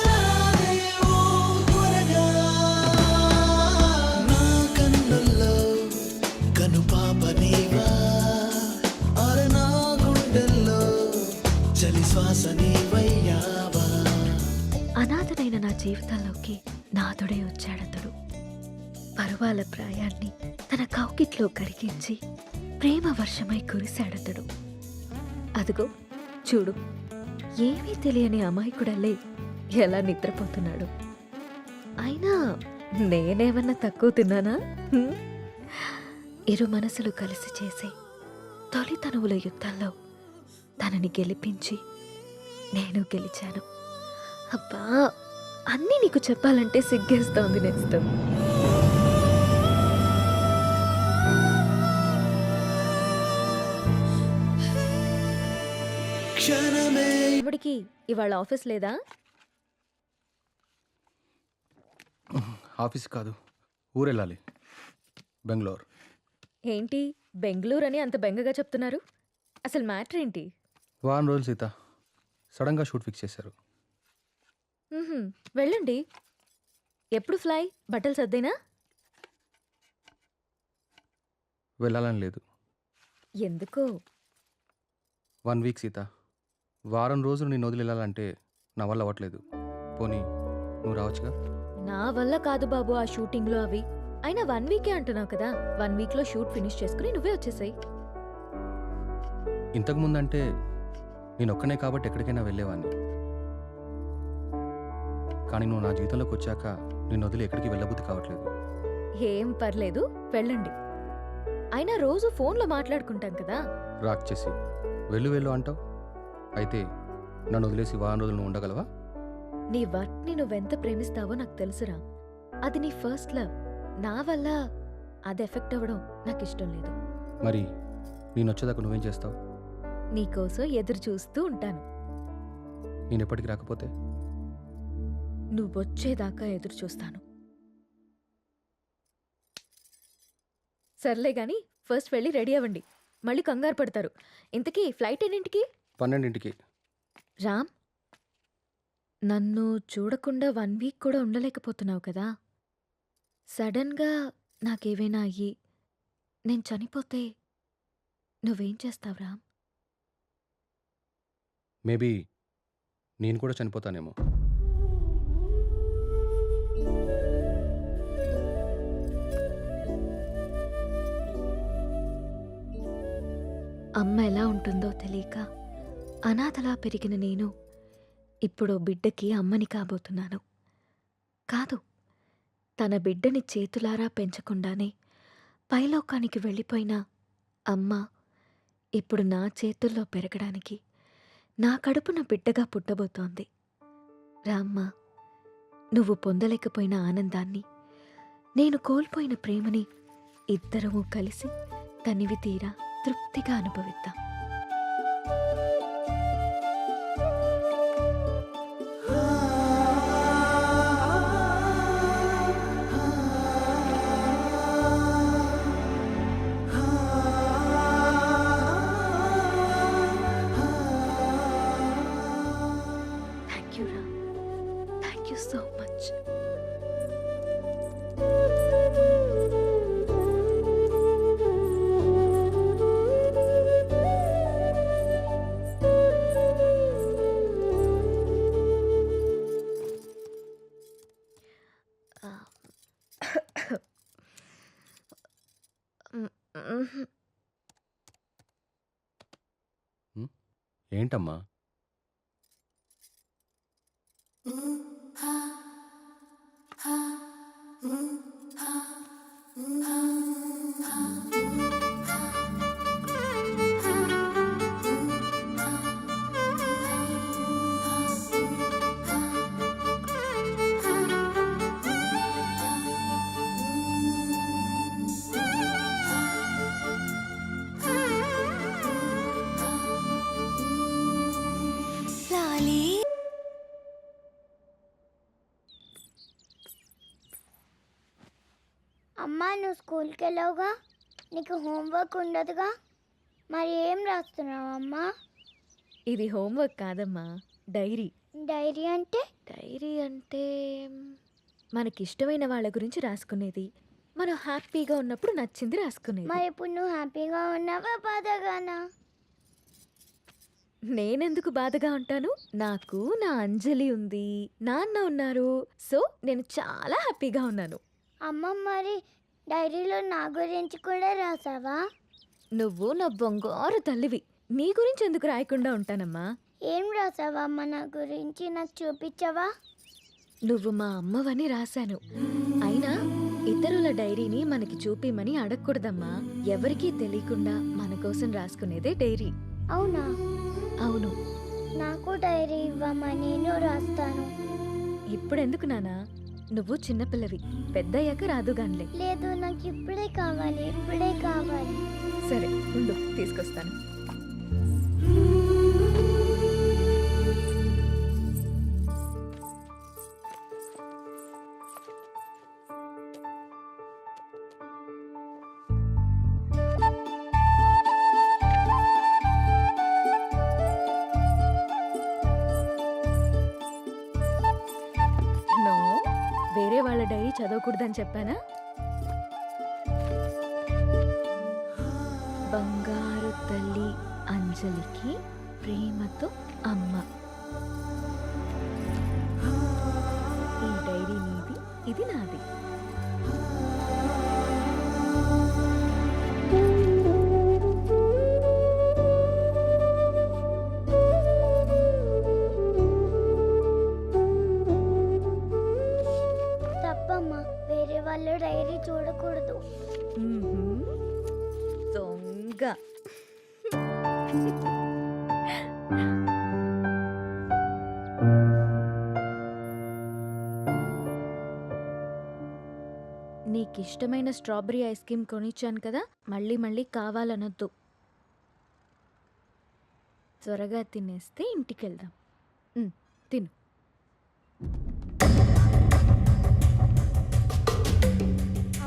రాదేవో త్వరగా. నా కన్నుల్లో కనుపాప నీవా, అరే నా గుండెల్లో చలి శ్వాస నీవయ్యావా. అనాథనైన నా జీవితంలోకి నాథుడే వచ్చాడతడు. పరువాల ప్రాయాన్ని తన కౌకిట్లో కరిగించి ప్రేమ వర్షమై కురిశాడతడు. అదిగో చూడు, ఏమీ తెలియని అమాయకుడల్లే ఎలా నిద్రపోతున్నాడు. అయినా నేనేమన్నా తక్కువ తిన్నానా? ఇరు మనసులు కలిసి చేసే తొలి తనువుల యుద్ధంలో తనని గెలిపించి నేను గెలిచాను. అబ్బా, అన్నీ నీకు చెప్పాలంటే సిగ్గేస్తోంది నేస్తం. ఇప్పటికి ఇవాళ ఆఫీస్ లేదా? ఆఫీస్ కాదు, ఊరెళ్ళాలి. బెంగళూరు. ఏంటి బెంగళూరు అని అంత బెంగగా చెప్తున్నారు? అసలు మ్యాటర్ ఏంటి? వారం రోజులు సీత, సడన్గా షూట్ ఫిక్స్ చేశారు. వెళ్ళండి. ఎప్పుడు ఫ్లై? బట్టలు సర్దేనా? వెళ్ళాలని లేదు. ఎందుకో? 1 week సీత. వారం రోజులు నేను వదిలి వెళ్ళాలంటే నా వల్ల అవ్వట్లేదు. పోనీ నువ్వు రావచ్చుగా? నా వల్ల కాదు బాబు ఆ షూటింగ్లో అవి. అయినా 1 వీకే అంటున్నావు కదా, 1 వీక్లో షూట్ ఫినిష్ చేసుకుని నువ్వే వచ్చేసాయి. ఇంతకు ముందంటే నేను ఒక్కనే కాబట్టి ఎక్కడికైనా వెళ్ళేవాడిని. కానీ నువ్వు నా జీవితంలోకి వచ్చాక నేను వదిలి ఎక్కడికి వెళ్ళబుద్ధి కావట్లేదు. ఏం పర్లేదు, వెళ్ళండి. అయినా రోజు ఫోన్లో మాట్లాడుకుంటాం కదా. రాక్ చేసి వెళ్ళు వెళ్ళు అంటావు. అయితే నన్ను వదిలేసి వారం రోజులు నువ్వు ఉండగలవా? నీ వర్క్ని నువ్వెంత ప్రేమిస్తావో నాకు తెలుసురా. అది నీ ఫస్ట్ లవ్. నా వల్ల అది ఎఫెక్ట్ అవ్వడం నాకు ఇష్టం లేదు. మరి నేను వచ్చేదాకా నువ్వేం చేస్తావు? నీకోసం ఎదురు చూస్తూ ఉంటాను. నేను ఎప్పటికి రాకపోతే? నువ్వొచ్చేదాకా ఎదురు చూస్తాను. సర్లే గాని ఫస్ట్ వెళ్ళి రెడీ అవ్వండి, మళ్ళీ కంగారు పడతారు. ఇంతకీ ఫ్లైట్ ఎన్నింటికి? 12ంటికి. రామ్, నన్ను చూడకుండా 1 వీక్ కూడా ఉండలేకపోతున్నావు కదా. సడన్గా నాకేవైనా అయ్యి నేను చనిపోతే నువ్వేం చేస్తావు రామ్? మేబీ నేను కూడా చనిపోతానేమో. అమ్మ ఎలా ఉంటుందో తెలియక అనాథలా పెరిగిన నేను ఇప్పుడు బిడ్డకి అమ్మని కాబోతున్నాను. కాదు, తన బిడ్డని చేతులారా పెంచకుండానే పైలోకానికి వెళ్ళిపోయిన అమ్మ ఇప్పుడు నా చేతుల్లో పెరగడానికి నా కడుపున బిడ్డగా పుట్టబోతోంది. రామ్మ, నువ్వు పొందలేకపోయిన ఆనందాన్ని, నేను కోల్పోయిన ప్రేమని ఇద్దరము కలిసి తనివి తీరా తృప్తిగా అనుభవిద్దాం. Thank you Ram, thank you so much. ఏంటమ్మా? లాలీ అమ్మా, నువ్వు స్కూల్కి వెళ్ళావుగా, నీకు హోంవర్క్ ఉండదుగా, మరి ఏం రాస్తున్నావు అమ్మా? ఇది హోంవర్క్ కాదమ్మా, డైరీ. డైరీ అంటే? డైరీ అంటే మనకిష్టమైన వాళ్ళ గురించి రాసుకునేది. మనం హ్యాపీగా ఉన్నప్పుడు నచ్చింది రాసుకునేది. మరి ఇప్పుడు నువ్వు హ్యాపీగా ఉన్నావా బాధగానా? నేనెందుకు బాధగా ఉంటాను? నాకు నా అంజలి ఉంది, నాన్న ఉన్నారు. సో నేను చాలా హ్యాపీగా ఉన్నాను. అమ్మ, మరి డైరీలో నా గురించి కూడా రాసావా? నువ్వు నా బంగారు తల్లివి, నీ గురించి ఎందుకు రాయకుండా ఉంటానమ్మా? ఏం రాసావా అమ్మ నా గురించి, నాకు చూపించవా? నువ్వు మా అమ్మవని రాశాను. అయినా ఇతరుల డైరీని మనకి చూపిమని అడగకూడదమ్మా. ఎవరికీ తెలియకుండా మన కోసం రాసుకునేదే డైరీ. అవునా? అవును. నాకు డైరీ ఇవ్వమ్మా, నేను రాస్తాను. ఇప్పుడెందుకు నానా? నువ్వు చిన్నపిల్లవి, పెద్దయ్యాక రాదుగాన్లే. లేదు, నాకు ఇప్పుడే కావాలి, ఇప్పుడే కావాలి. సరే ఉండు, తీసుకొస్తాను. నో, వేరే వాళ్ళ డైరీ చదవకూడదని చెప్పానా? బంగారు తల్లి అంజలికి ప్రేమతో అమ్మ. ఈ డైరీ నీది, ఇది నాది. బుగ్గ. నీకు ఇష్టమైన స్ట్రాబెరీ ఐస్ క్రీమ్ కొనిచ్చాను కదా, మళ్ళీ మళ్ళీ కావాలనొద్దు. త్వరగా తినేస్తే ఇంటికి వెళ్దాం. తిను.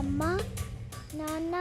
అమ్మా, నాన్న,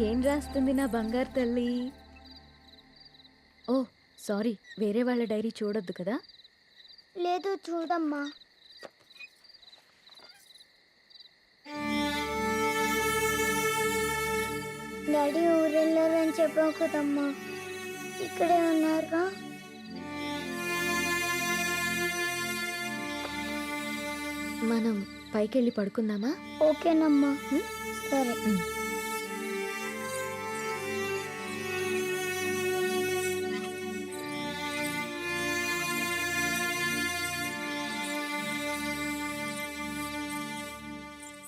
ఏం రాస్తుంది నా బంగారు తల్లి? ఓ సారీ, వేరే వాళ్ళ డైరీ చూడొద్దు కదా. లేదు చూడమ్మా. డాడీ ఊరెళ్ళారని చెప్పావు కదమ్మా, ఇక్కడే ఉన్నారుగా. మనం పైకెళ్ళి పడుకుందామా? ఓకేనమ్మా. సరే.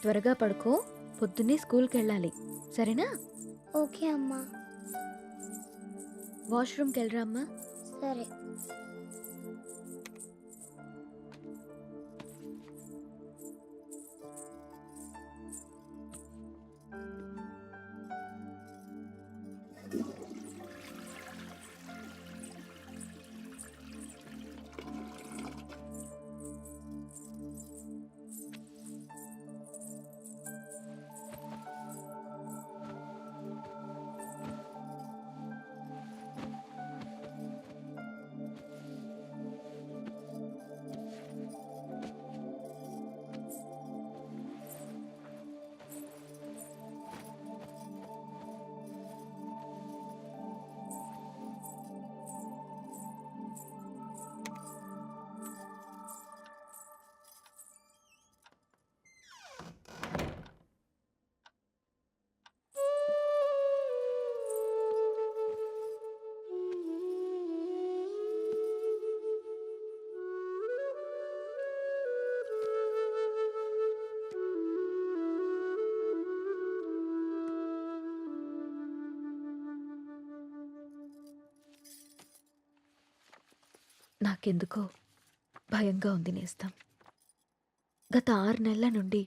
త్వరగా పడుకో, పొద్దున్నే స్కూల్కి వెళ్ళాలి, సరేనా? ఓకే అమ్మా. వాష్రూమ్కి వెళ్ళరా అమ్మా. సరే. నాకెందుకో భయంగా ఉంది నేస్తం. గత 6 నెలల నుండి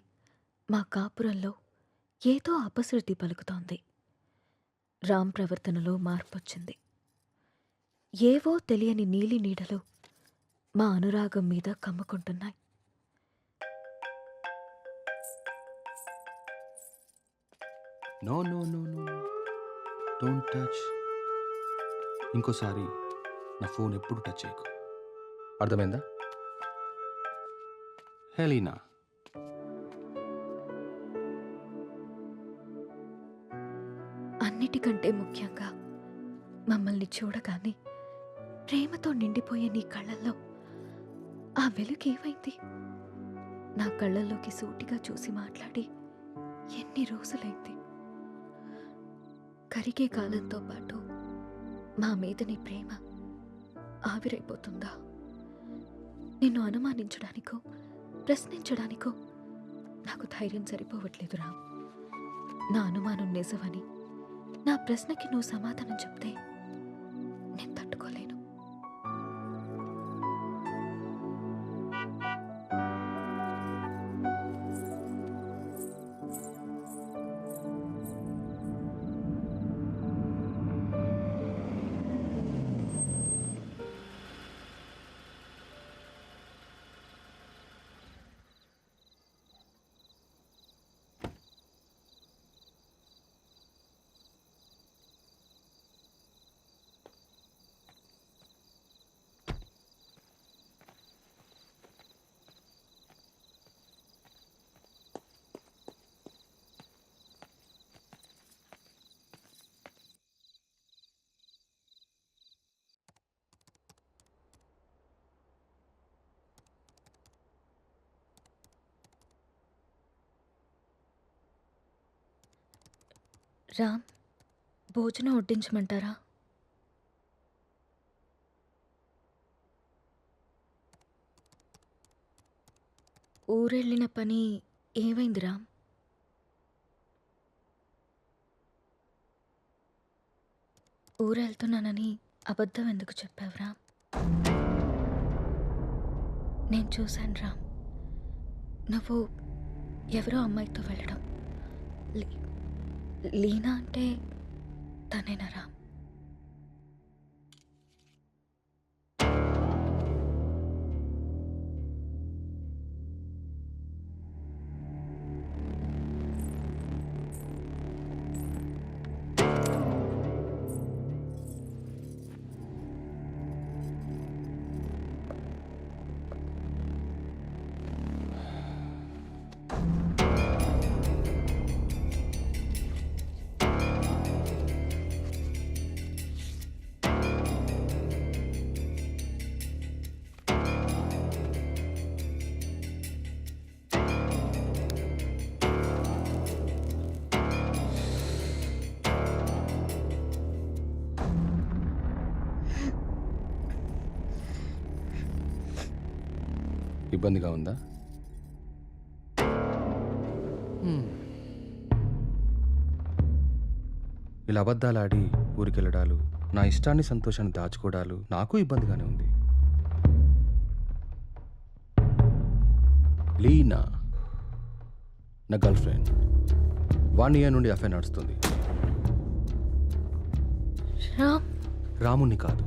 మా కాపురంలో ఏదో అపశృతి పలుకుతోంది. రామ్ ప్రవర్తనలో మార్పొచ్చింది. ఏవో తెలియని నీలి నీడలు మా అనురాగం మీద కమ్ముకుంటున్నాయి. No no no no, don't touch. ఇంకోసారి నా ఫోన్ ఎప్పుడు టచ్ చేయకు, అర్థమైందా? హెలీనా, అన్నిటికంటే ముఖ్యంగా మమ్మల్ని చూడగానే ప్రేమతో నిండిపోయే నీ కళ్ళల్లో ఆ వెలుగు ఏమైంది? నా కళ్ళల్లోకి సూటిగా చూసి మాట్లాడి ఎన్ని రోజులైంది? కరిగే కాలంతో పాటు మా మీద నీ ప్రేమ ఆవిరైపోతుందా? నిన్ను అనుమానించడానికో ప్రశ్నించడానికో నాకు ధైర్యం సరిపోవట్లేదు రామ్. నా అనుమానం నిజమని, నా ప్రశ్నకి నువ్వు సమాధానం చెప్తే నేను తట్టుకోలేను. రామ్, భోజనం వడ్డించమంటారా? ఊరెళ్ళిన పని ఏమైంది రామ్? ఊరెళ్తున్నానని అబద్ధం ఎందుకు చెప్పావు రామ్? నేను చూశాను రామ్, నువ్వు ఎవరో అమ్మాయితో వెళ్ళడం. లీనా అంటే తనేనా రామ్? ఇబ్బందిగా ఉందా? ఇలా అబద్ధాలాడి ఊరికెళ్ళడాలు, నా ఇష్టాన్ని సంతోషాన్ని దాచుకోవడాలు నాకు ఇబ్బందిగానే ఉంది. లీనా నా గర్ల్ ఫ్రెండ్. 1 year నుండి అఫైర్ నడుస్తుంది. రాముణ్ణి కాదు,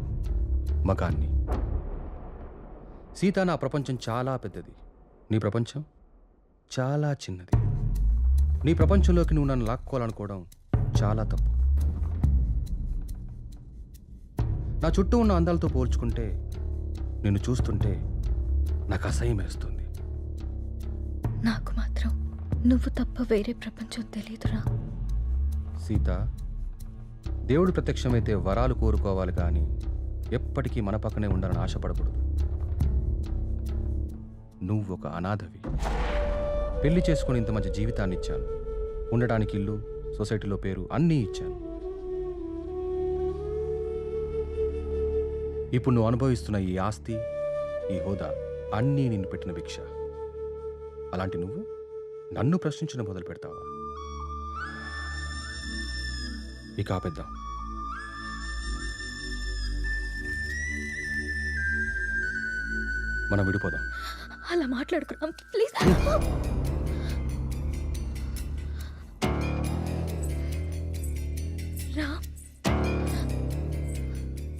మగాన్ని. సీత, నా ప్రపంచం చాలా పెద్దది, నీ ప్రపంచం చాలా చిన్నది. నీ ప్రపంచంలోకి నువ్వు నన్ను లాక్కోవాలనుకోవడం చాలా తప్పు. నా చుట్టూ ఉన్న అందాలతో పోల్చుకుంటే నిన్ను చూస్తుంటే నాకు అసహ్యం వేస్తుంది. నాకు మాత్రం నువ్వు తప్ప వేరే ప్రపంచం తెలియదురా. సీత, దేవుడు ప్రత్యక్షమైతే వరాలు కోరుకోవాలి కానీ ఎప్పటికీ మన పక్కనే ఉండాలని ఆశపడకూడదు. నువ్వు ఒక అనాథవి. పెళ్లి చేసుకుని ఇంత మంచి జీవితాన్ని ఇచ్చాను, ఉండడానికి ఇల్లు, సొసైటీలో పేరు అన్నీ ఇచ్చాను. ఇప్పుడు నువ్వు అనుభవిస్తున్న ఈ ఆస్తి, ఈ హోదా అన్నీ నిన్ను పెట్టిన భిక్ష. అలాంటి నువ్వు నన్ను ప్రశ్నించడం మొదలు పెడతావా? ఇక ఆపేద్దాం. మనం విడిపోదాం. అలా మాట్లాడుకున్నాం ప్లీజ్.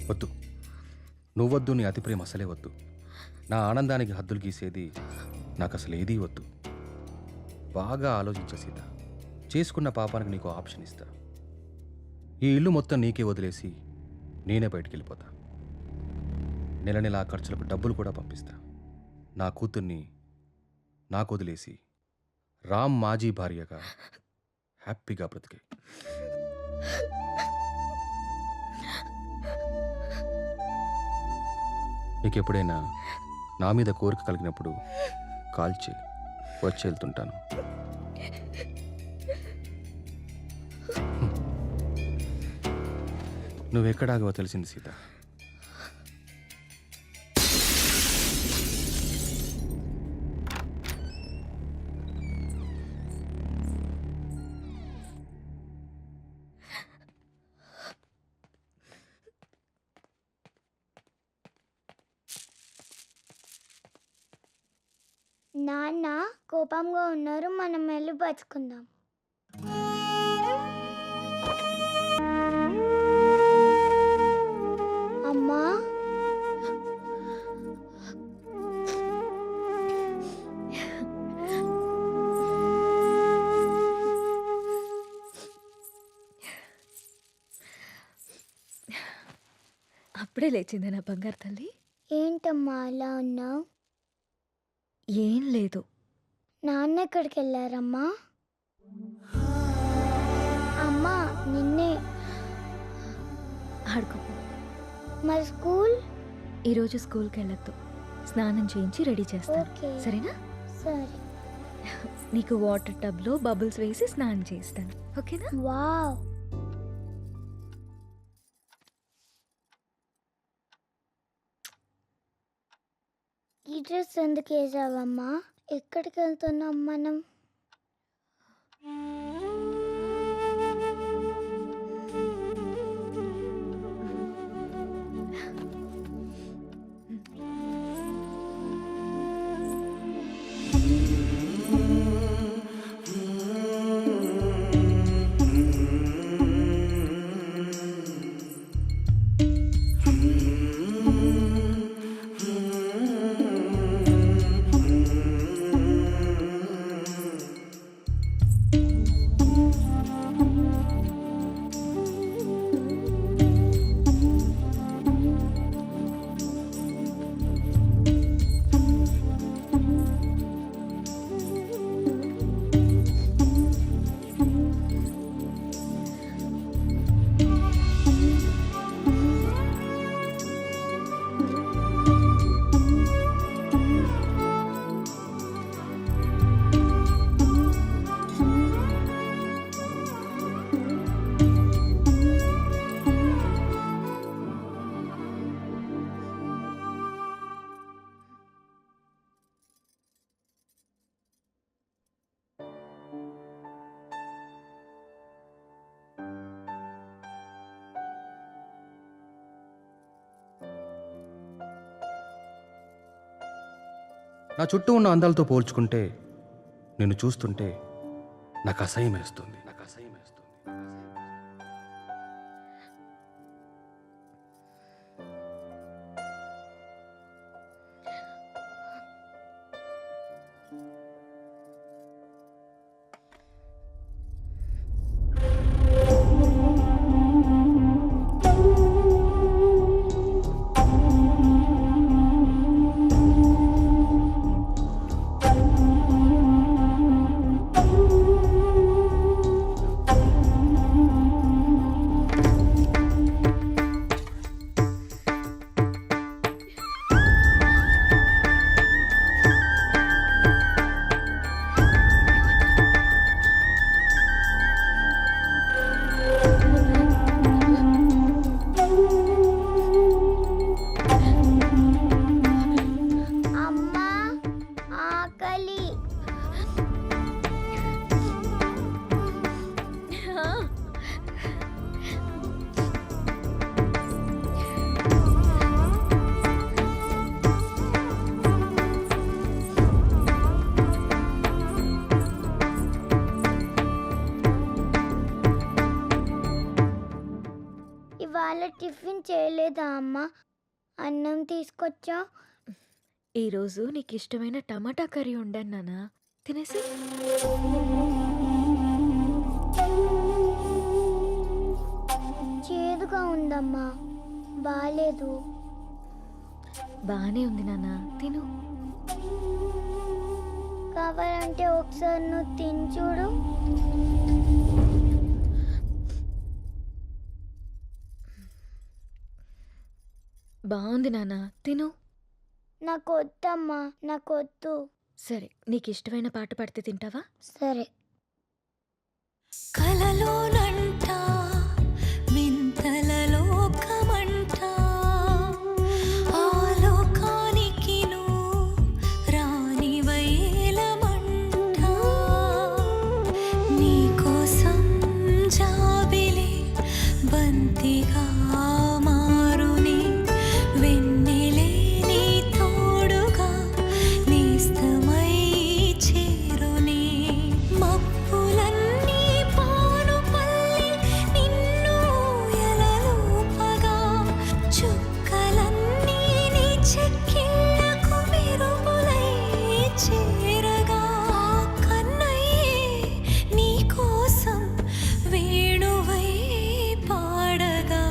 వద్దు, నువ్వొద్దు, నీ అతి ప్రేమ అసలే వద్దు. నా ఆనందానికి హద్దులు గీసేది నాకు అసలు ఏదీ వద్దు. బాగా ఆలోచించే సీత, చేసుకున్న పాపానికి నీకు ఆప్షన్ ఇస్తా. ఈ ఇల్లు మొత్తం నీకే వదిలేసి నేనే బయటికి వెళ్ళిపోతా. నెల నెల ఆ ఖర్చులకు డబ్బులు కూడా పంపిస్తా. నా కూతుర్ని నాకు వదిలేసి రామ్ మాజీ భార్యగా హ్యాపీగా బ్రతికే. నీకు ఎప్పుడైనా నా మీద కోరిక కలిగినప్పుడు కాల్ చేయి, వచ్చి వెళ్తుంటాను. నువ్వెక్కడాగవో తెలిసింది సీత. నాన్న కోపంగా ఉన్నారు, మనం వెళ్ళి పచ్చుకుందాం. అమ్మా, అప్పుడే లేచిందా నా బంగారు తల్లి? ఏంటమ్మా అలా ఉన్నావు? ఏం లేదు. నాన్న ఎక్కడికి వెళ్ళారమ్మా? అమ్మా నిన్నే. ఆడుకో. మరి స్కూల్? ఈరోజు స్కూల్కి వెళ్ళొద్దు, స్నానం చేయించి రెడీ చేస్తాను. ఓకే. సరేనా? సరే. నీకు వాటర్ టబ్లో బబుల్స్ వేసి స్నానం చేస్తాను, ఓకేనా? వావ్, ఈ డ్రెస్ ఎందుకు వేసావమ్మా? ఎక్కడికి వెళ్తున్నాం మనం? నా చుట్టూ ఉన్న అందాలతో పోల్చుకుంటే నిన్ను చూస్తుంటే నాకు అసహ్యం వేస్తుంది. అమ్మా, ఆకలి. ఇవాళ టిఫిన్ చేయలేదా అమ్మా? అన్నం తీసుకొచ్చా. ఈరోజు నీకు ఇష్టమైన టమాటా కర్రీ వండాను నాన్న, తినేసి. చేదుగా ఉందమ్మా, బాలేదు. బానే ఉంది నాన్న, తిను. కావాలంటే ఒకసారి నువ్వు తిని చూడు. బాగుంది నాన్న, తిను. నాకు వద్దమ్మా, నాకు వద్దు. సరే, నీకు ఇష్టమైన పాట పాడితే తింటావా? సరే. కలలోనంట వింతల లోకమంట, ఆ లోకానికి నువ్వు రాని వైలమంట, నీకోసం జాబిలి బంతిగా మారుని, వెన్నెలే నీ తోడుగా నేస్తమై చేరుని, మబ్బులన్నీ పాను పల్లి నిన్ను ఎలలూపగా, చుక్కలన్నీ నీ చెక్కిళ్ళకు మెరుపులై చేరగా, కన్నయ్యే నీ కోసం వేణువై పాడగా.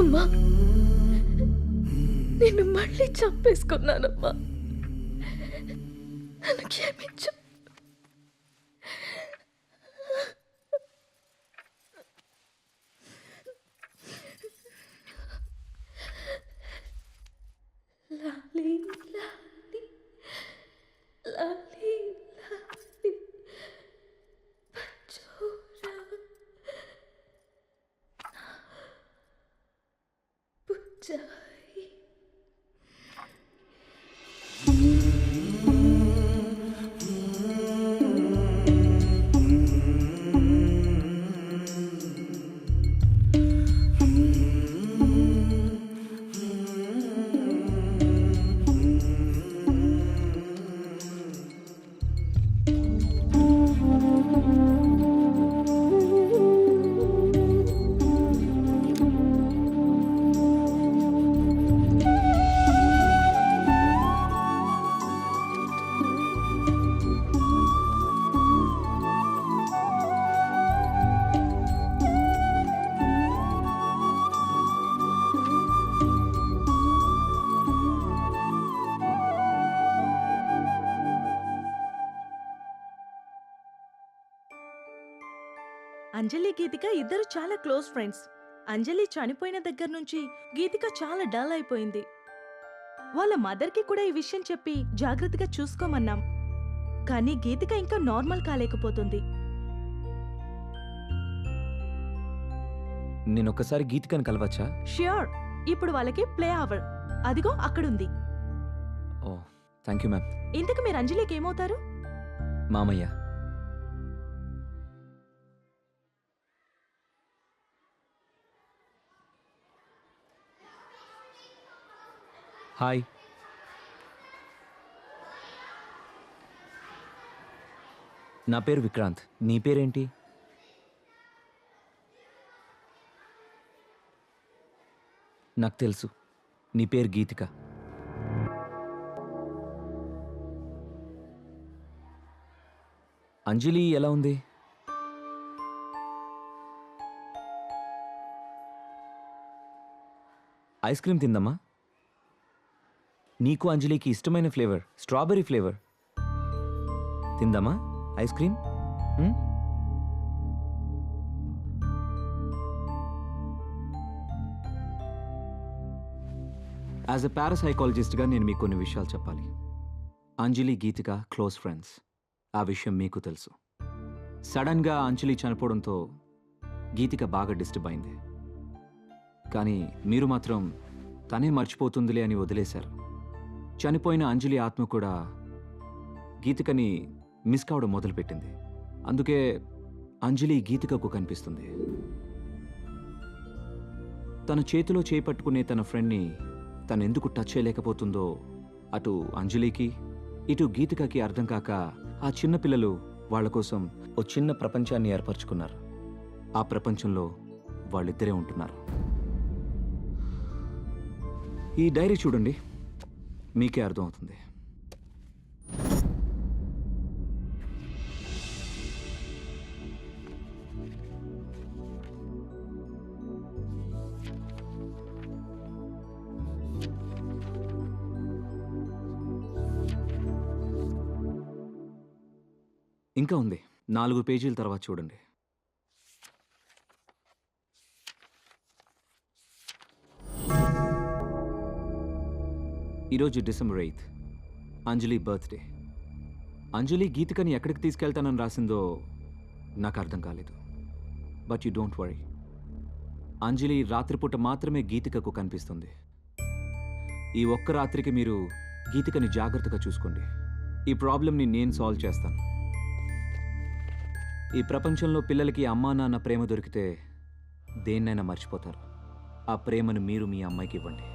అమ్మా, నిన్ను మళ్ళీ చంపేసుకున్నానమ్మా. నన్ను క్షమించు. లాలీ లాలీ లాలీ లాలీ పచ్చోరా పుచ్చాయి. అంజలి గీతిక ఇద్దరు చాలా క్లోజ్ ఫ్రెండ్స్. అంజలి చనిపోయిన దగ్గర నుంచి గీతిక చాలా డల్ అయిపోయింది. వాళ్ళ మదర్కి కూడా ఈ విషయం చెప్పి జాగ్రత్తగా చూసుకోమన్నాం. కానీ గీతిక ఇంకా నార్మల్ కాలేకపోతుంది. నేనొక్కసారి గీతికని కలవచ్చా? ష్యూర్. ఇప్పుడు వాళ్ళకి ప్లే అవర్. అదిగో అక్కడుంది. ఓ థ్యాంక్ యూ మ్యామ్. ఇంతకు మీరు అంజలికి ఏమవుతారు? మామయ్య. హాయ్. నా పేరు విక్రాంత్. నీ పేరేంటి? నాకు తెలుసు, నీ పేరు గీతిక. అంజలి ఎలా ఉంది? ఐస్ క్రీమ్ తిందమ్మా. నీకు అంజలికి ఇష్టమైన ఫ్లేవర్ స్ట్రాబెర్రీ ఫ్లేవర్. తిందామా ఐస్ క్రీమ్? యాజ్ ఎ పారాసైకాలజిస్ట్గా నేను మీకు కొన్ని విషయాలు చెప్పాలి. Anjali Geethika close friends. ఆ విషయం మీకు తెలుసు. సడన్గా అంజలి చనిపోవడంతో గీతిక బాగా డిస్టర్బ్ అయింది. కానీ మీరు మాత్రం తనే మర్చిపోతుందిలే అని వదిలేశారు. చనిపోయిన అంజలి ఆత్మ కూడా గీతికని మిస్ కావడం మొదలుపెట్టింది. అందుకే అంజలి గీతికకు కనిపిస్తుంది. తన చేతిలో చేపట్టుకునే తన ఫ్రెండ్ని తనెందుకు టచ్ చేయలేకపోతుందో అటు అంజలికి ఇటు గీతికకి అర్థం కాక ఆ చిన్న పిల్లలు వాళ్ళ కోసం ఓ చిన్న ప్రపంచాన్ని ఏర్పరచుకున్నారు. ఆ ప్రపంచంలో వాళ్ళిద్దరే ఉంటున్నారు. ఈ డైరీ చూడండి, మీకే అర్థమవుతుంది. ఇంకా ఉంది, 4 పేజీల తర్వాత చూడండి. ఈరోజు డిసెంబర్ 8th, అంజలి బర్త్డే. అంజలి గీతికని ఎక్కడికి తీసుకెళ్తానని రాసిందో నాకు అర్థం కాలేదు. బట్ యు డోంట్ వరీ, అంజలి రాత్రిపూట మాత్రమే గీతికకు కనిపిస్తుంది. ఈ ఒక్క రాత్రికి మీరు గీతికని జాగ్రత్తగా చూసుకోండి. ఈ ప్రాబ్లంని నేను సాల్వ్ చేస్తాను. ఈ ప్రపంచంలో పిల్లలకి అమ్మా నాన్న ప్రేమ దొరికితే దేన్నైనా మర్చిపోతారు. ఆ ప్రేమను మీరు మీ అమ్మాయికి ఇవ్వండి.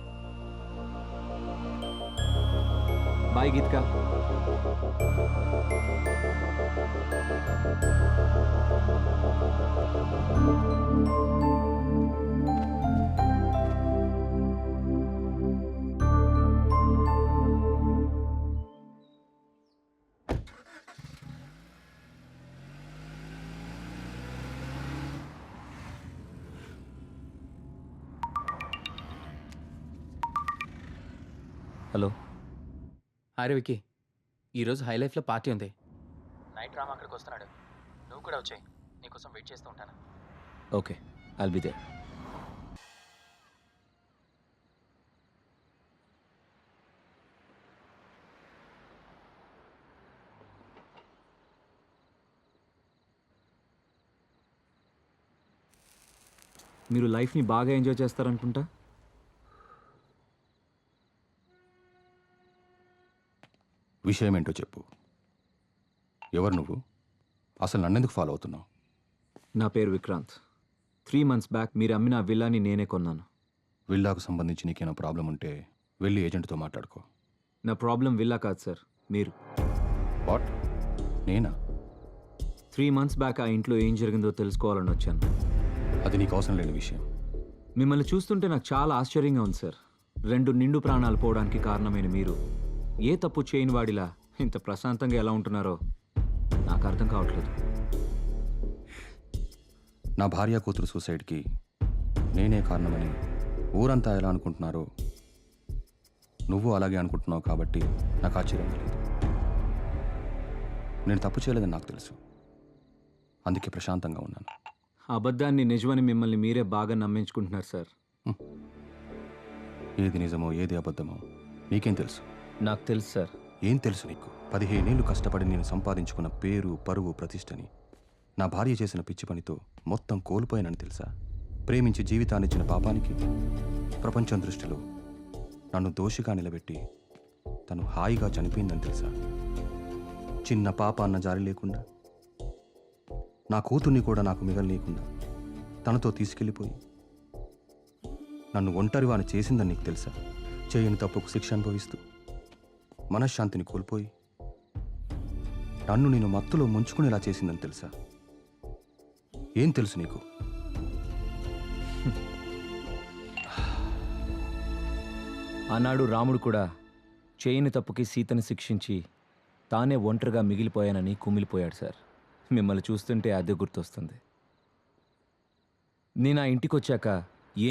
Bye Geethika. Hello. Hi Vicky, ఈరోజు హై లైఫ్లో పార్టీ ఉంది. నైట్ రామ్ అక్కడికి వస్తున్నాడు. నువ్వు కూడా వచ్చాయి. నీకోసం వెయిట్ చేస్తూ ఉంటాను. Okay, I'll be there. మీరు లైఫ్ని బాగా ఎంజాయ్ చేస్తారనుకుంటా. విషయం ఏంటో చెప్పు. ఎవరు నువ్వు? అసలు నన్నెందుకు ఫాలో అవుతున్నావు? నా పేరు విక్రాంత్. 3 months బ్యాక్ మీరు అమ్మిన ఆ విల్లాని నేనే కొన్నాను. విల్లాకు సంబంధించి నీకేమైనా ప్రాబ్లం ఉంటే వెళ్ళి ఏజెంట్తో మాట్లాడుకో. నా ప్రాబ్లం విల్లా కాదు సార్, మీరు. వాట్? నేనా? 3 months బ్యాక్ ఆ ఇంట్లో ఏం జరిగిందో తెలుసుకోవాలని వచ్చాను. అది నీకు అవసరం లేని విషయం. మిమ్మల్ని చూస్తుంటే నాకు చాలా ఆశ్చర్యంగా ఉంది సార్. 2 నిండు ప్రాణాలు పోవడానికి కారణమైన మీరు ఏ తప్పు చేయని వాడిలా ఇంత ప్రశాంతంగా ఎలా ఉంటున్నారో నాకు అర్థం కావట్లేదు. నా భార్య కూతురు సూసైడ్కి నేనే కారణమని ఊరంతా ఎలా అనుకుంటున్నారో నువ్వు అలాగే అనుకుంటున్నావు కాబట్టి నాకు ఆశ్చర్యం లేదు. నేను తప్పు చేయలేదని నాకు తెలుసు, అందుకే ప్రశాంతంగా ఉన్నాను. అబద్ధాన్ని నిజమని మిమ్మల్ని మీరే బాగా నమ్మించుకుంటున్నారు సార్. ఏది నిజమో ఏది అబద్ధమో నీకేం తెలుసు? నాకు తెలుసు సార్. ఏం తెలుసు నీకు? 15 ఏళ్ళు కష్టపడి నేను సంపాదించుకున్న పేరు, పరువు, ప్రతిష్టని నా భార్య చేసిన పిచ్చి పనితో మొత్తం కోల్పోయానని తెలుసా? ప్రేమించి జీవితాన్నిచ్చిన పాపానికి ప్రపంచం దృష్టిలో నన్ను దోషిగా నిలబెట్టి తను హాయిగా చనిపోయిందని తెలుసా? చిన్న పాప అన్న జారి లేకుండా, నా కూతుర్ని కూడా నాకు మిగలనీయకుండా తనతో తీసుకెళ్ళిపోయి నన్ను ఒంటరివాని చేసిందని నీకు తెలుసా? చేయని తప్పుకు శిక్ష అనుభవిస్తూ మనశ్శాంతిని కోల్పోయి నన్ను నేను మత్తులో ముంచుకునేలా చేసిందని తెలుసా? ఏం తెలుసు నీకు? ఆనాడు రాముడు కూడా చేయని తప్పుకి సీతను శిక్షించి తానే ఒంటరిగా మిగిలిపోయానని కుమిలిపోయాడు సార్. మిమ్మల్ని చూస్తుంటే అదే గుర్తొస్తుంది. నేను ఆ ఇంటికి వచ్చాక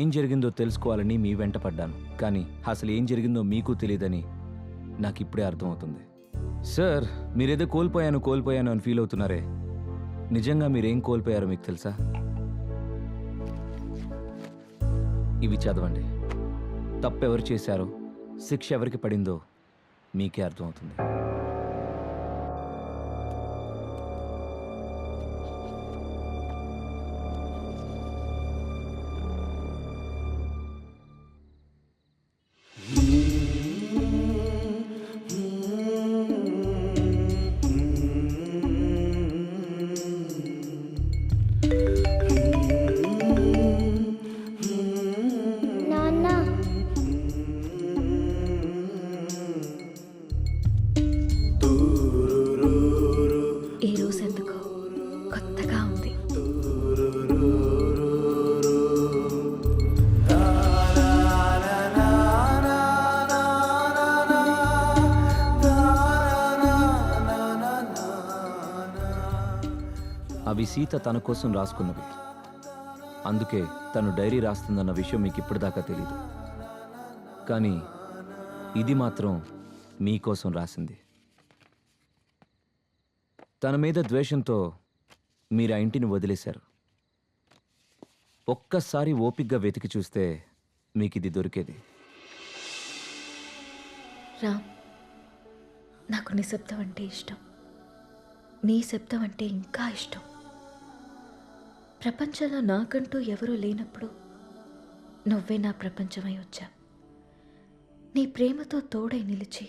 ఏం జరిగిందో తెలుసుకోవాలని మీ వెంట పడ్డాను. కానీ అసలు ఏం జరిగిందో మీకు తెలియదని నాకు ఇప్పుడే అర్థమవుతుంది. సార్, మీరేదో కోల్పోయాను అని ఫీల్ అవుతున్నారే, నిజంగా మీరేం కోల్పోయారో మీకు తెలుసా? ఇవి చదవండి. తప్పెవరు చేశారో, శిక్ష ఎవరికి పడిందో మీకే అర్థమవుతుంది. నాన్న, ఈ రోజు ఎందుకో కొత్తగా ఉంది. అవి సీత తన కోసం రాసుకున్నవి. అందుకే తను డైరీ రాస్తుందన్న విషయం మీకు ఇప్పటిదాకా తెలీదు. కానీ ఇది మాత్రం మీకోసం రాసింది. తన మీద ద్వేషంతో మీరు ఆ ఇంటిని వదిలేశారు. ఒక్కసారి ఓపిగ్గా వెతికి చూస్తే మీకు ఇది దొరికేది. రామ్, నాకు నిశ్శబ్దం అంటే ఇష్టం. నీ శబ్దం అంటే ఇంకా ఇష్టం. ప్రపంచంలో నాకంటూ ఎవరూ లేనప్పుడు నువ్వే నా ప్రపంచమై వచ్చా. నీ ప్రేమతో తోడై నిలిచి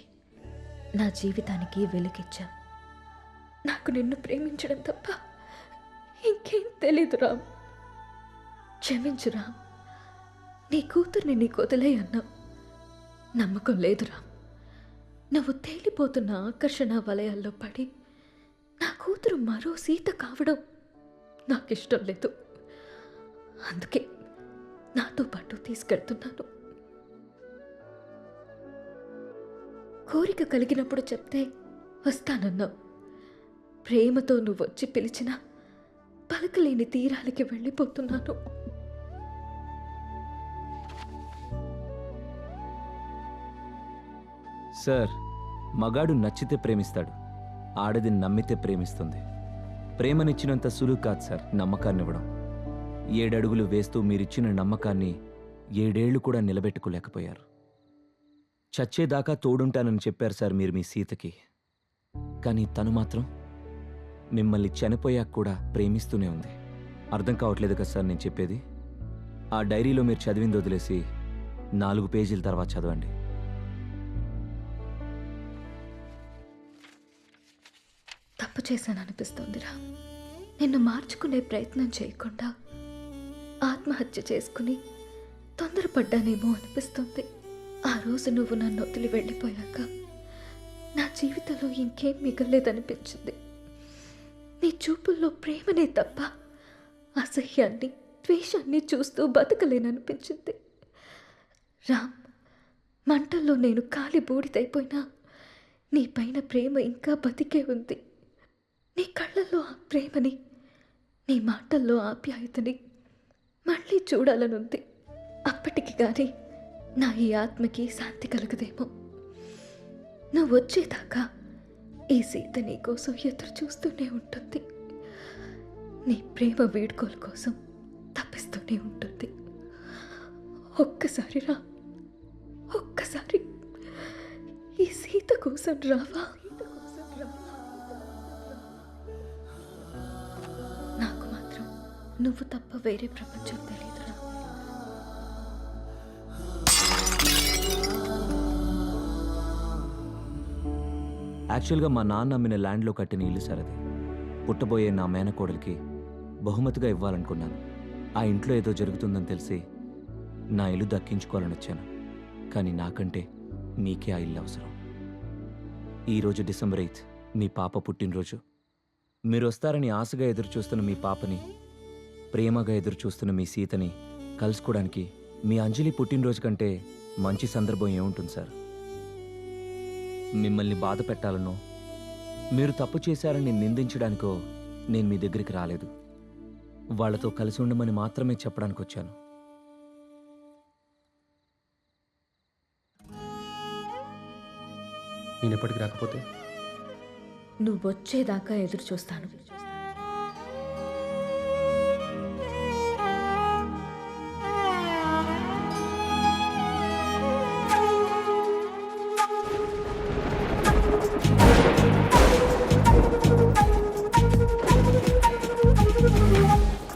నా జీవితానికి వెలుగిచ్చా. నాకు నిన్ను ప్రేమించడం తప్ప ఇంకేం తెలీదు రామ్. క్షమించు రామ్. నీ కూతుర్ని నీకు వదిలే అన్నావు. నమ్మకం లేదు రామ్. నువ్వు తేలిపోతున్న ఆకర్షణ వలయాల్లో పడి నా కూతురు మరో సీత కావడం నాకిష్టం లేదు. అందుకే నాతో పాటు తీసుకెళ్తున్నాను. కోరిక కలిగినప్పుడు చెప్తే వస్తానన్నావు. ప్రేమతో నువ్వు వచ్చి పిలిచినా పలకలేని తీరాలకి వెళ్ళిపోతున్నాను. సార్, మగాడు నచ్చితే ప్రేమిస్తాడు, ఆడది నమ్మితే ప్రేమిస్తుంది. ప్రేమనిచ్చినంత సులువు కాదు సార్ నమ్మకాన్ని ఇవ్వడం. 7 అడుగులు వేస్తూ మీరిచ్చిన నమ్మకాన్ని 7 ఏళ్లు కూడా నిలబెట్టుకోలేకపోయారు. చచ్చేదాకా తోడుంటానని చెప్పారు సార్ మీరు మీ సీతకి. కానీ తను మాత్రం మిమ్మల్ని చనిపోయాక కూడా ప్రేమిస్తూనే ఉంది. అర్థం కావట్లేదు కదా సార్ నేను చెప్పేది? ఆ డైరీలో మీరు చదివింది వదిలేసి 4 పేజీల తర్వాత చదవండి. తప్పు చేశాను అనిపిస్తోందిరా. నిన్ను మార్చుకునే ప్రయత్నం చేయకుండా ఆత్మహత్య చేసుకుని తొందరపడ్డానేమో అనిపిస్తుంది. ఆ రోజు నువ్వు నన్ను వదిలి వెళ్ళిపోయాక నా జీవితంలో ఇంకేం మిగలేదనిపించింది. నీ చూపుల్లో ప్రేమనే తప్ప అసహ్యాన్ని, ద్వేషాన్ని చూస్తూ బతకలేననిపించింది. రామ్, మంటల్లో నేను కాలి బూడిదైపోయినా నీ పైన ప్రేమ ఇంకా బతికే ఉంది. నీ కళ్ళల్లో ఆ ప్రేమని, నీ మాటల్లో ఆప్యాయతని మళ్ళీ చూడాలనుంది. అప్పటికి కానీ నా ఈ ఆత్మకి శాంతి కలగదేమో. నువ్వు వచ్చేదాకా ఈ సీత నీ కోసం ఎదురు చూస్తూనే ఉంటుంది. నీ ప్రేమ వీడ్కోలు కోసం తప్పిస్తూనే ఉంటుంది. ఒక్కసారి రా, ఒక్కసారి ఈ సీత కోసం రావా? నాకు మాత్రం నువ్వు తప్ప వేరే ప్రపంచం తెలియదురా. యాక్చువల్గా మా నాన్న అమ్మిన ల్యాండ్లో కట్టిన ఇల్లు సార్ అది. పుట్టబోయే నా మేనకోడలికి బహుమతిగా ఇవ్వాలనుకున్నాను. ఆ ఇంట్లో ఏదో జరుగుతుందని తెలిసి నా ఇల్లు దక్కించుకోవాలని వచ్చాను. కానీ నాకంటే మీకే ఆ ఇల్లు అవసరం. ఈరోజు డిసెంబర్ 8 మీ పాప పుట్టినరోజు. మీరు వస్తారని ఆశగా ఎదురు చూస్తున్న మీ పాపని, ప్రేమగా ఎదురు చూస్తున్న మీ సీతని కలుసుకోవడానికి మీ అంజలి పుట్టినరోజు కంటే మంచి సందర్భం ఏముంటుంది సార్? మిమ్మల్ని బాధ పెట్టాలనో, మీరు తప్పు చేశారని నిందించడానికో నేను మీ దగ్గరికి రాలేదు. వాళ్లతో కలిసి ఉండమని మాత్రమే చెప్పడానికి వచ్చాను. నేను ఎప్పటికి రాకపోతే నువ్వు వచ్చేదాకా ఎదురు చూస్తాను.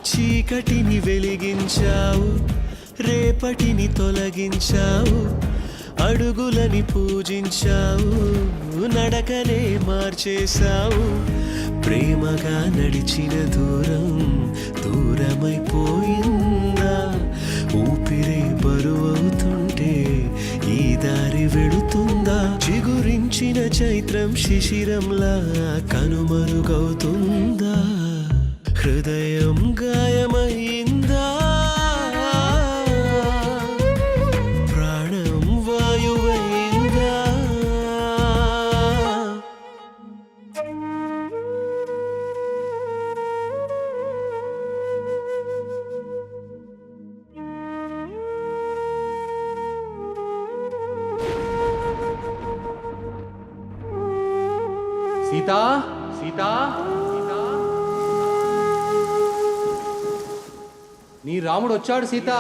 చీకటిని వెలిగించావు, రేపటిని తొలగించావు, అడుగులని పూజించావు, నడకనే మార్చేశావు. ప్రేమగా నడిచిన దూరం దూరమైపోయిందా? ఊపిరే బరువవుతుంటే ఈ దారి వెళుతుందా? చిగురించిన చైత్రం శిశిరంలా కనుమరుగవుతుందా? హృదయం గాయమైందా? ప్రాణం వాయువైందా? సీతా, సీతా, నీ రాముడు వచ్చాడు సీత.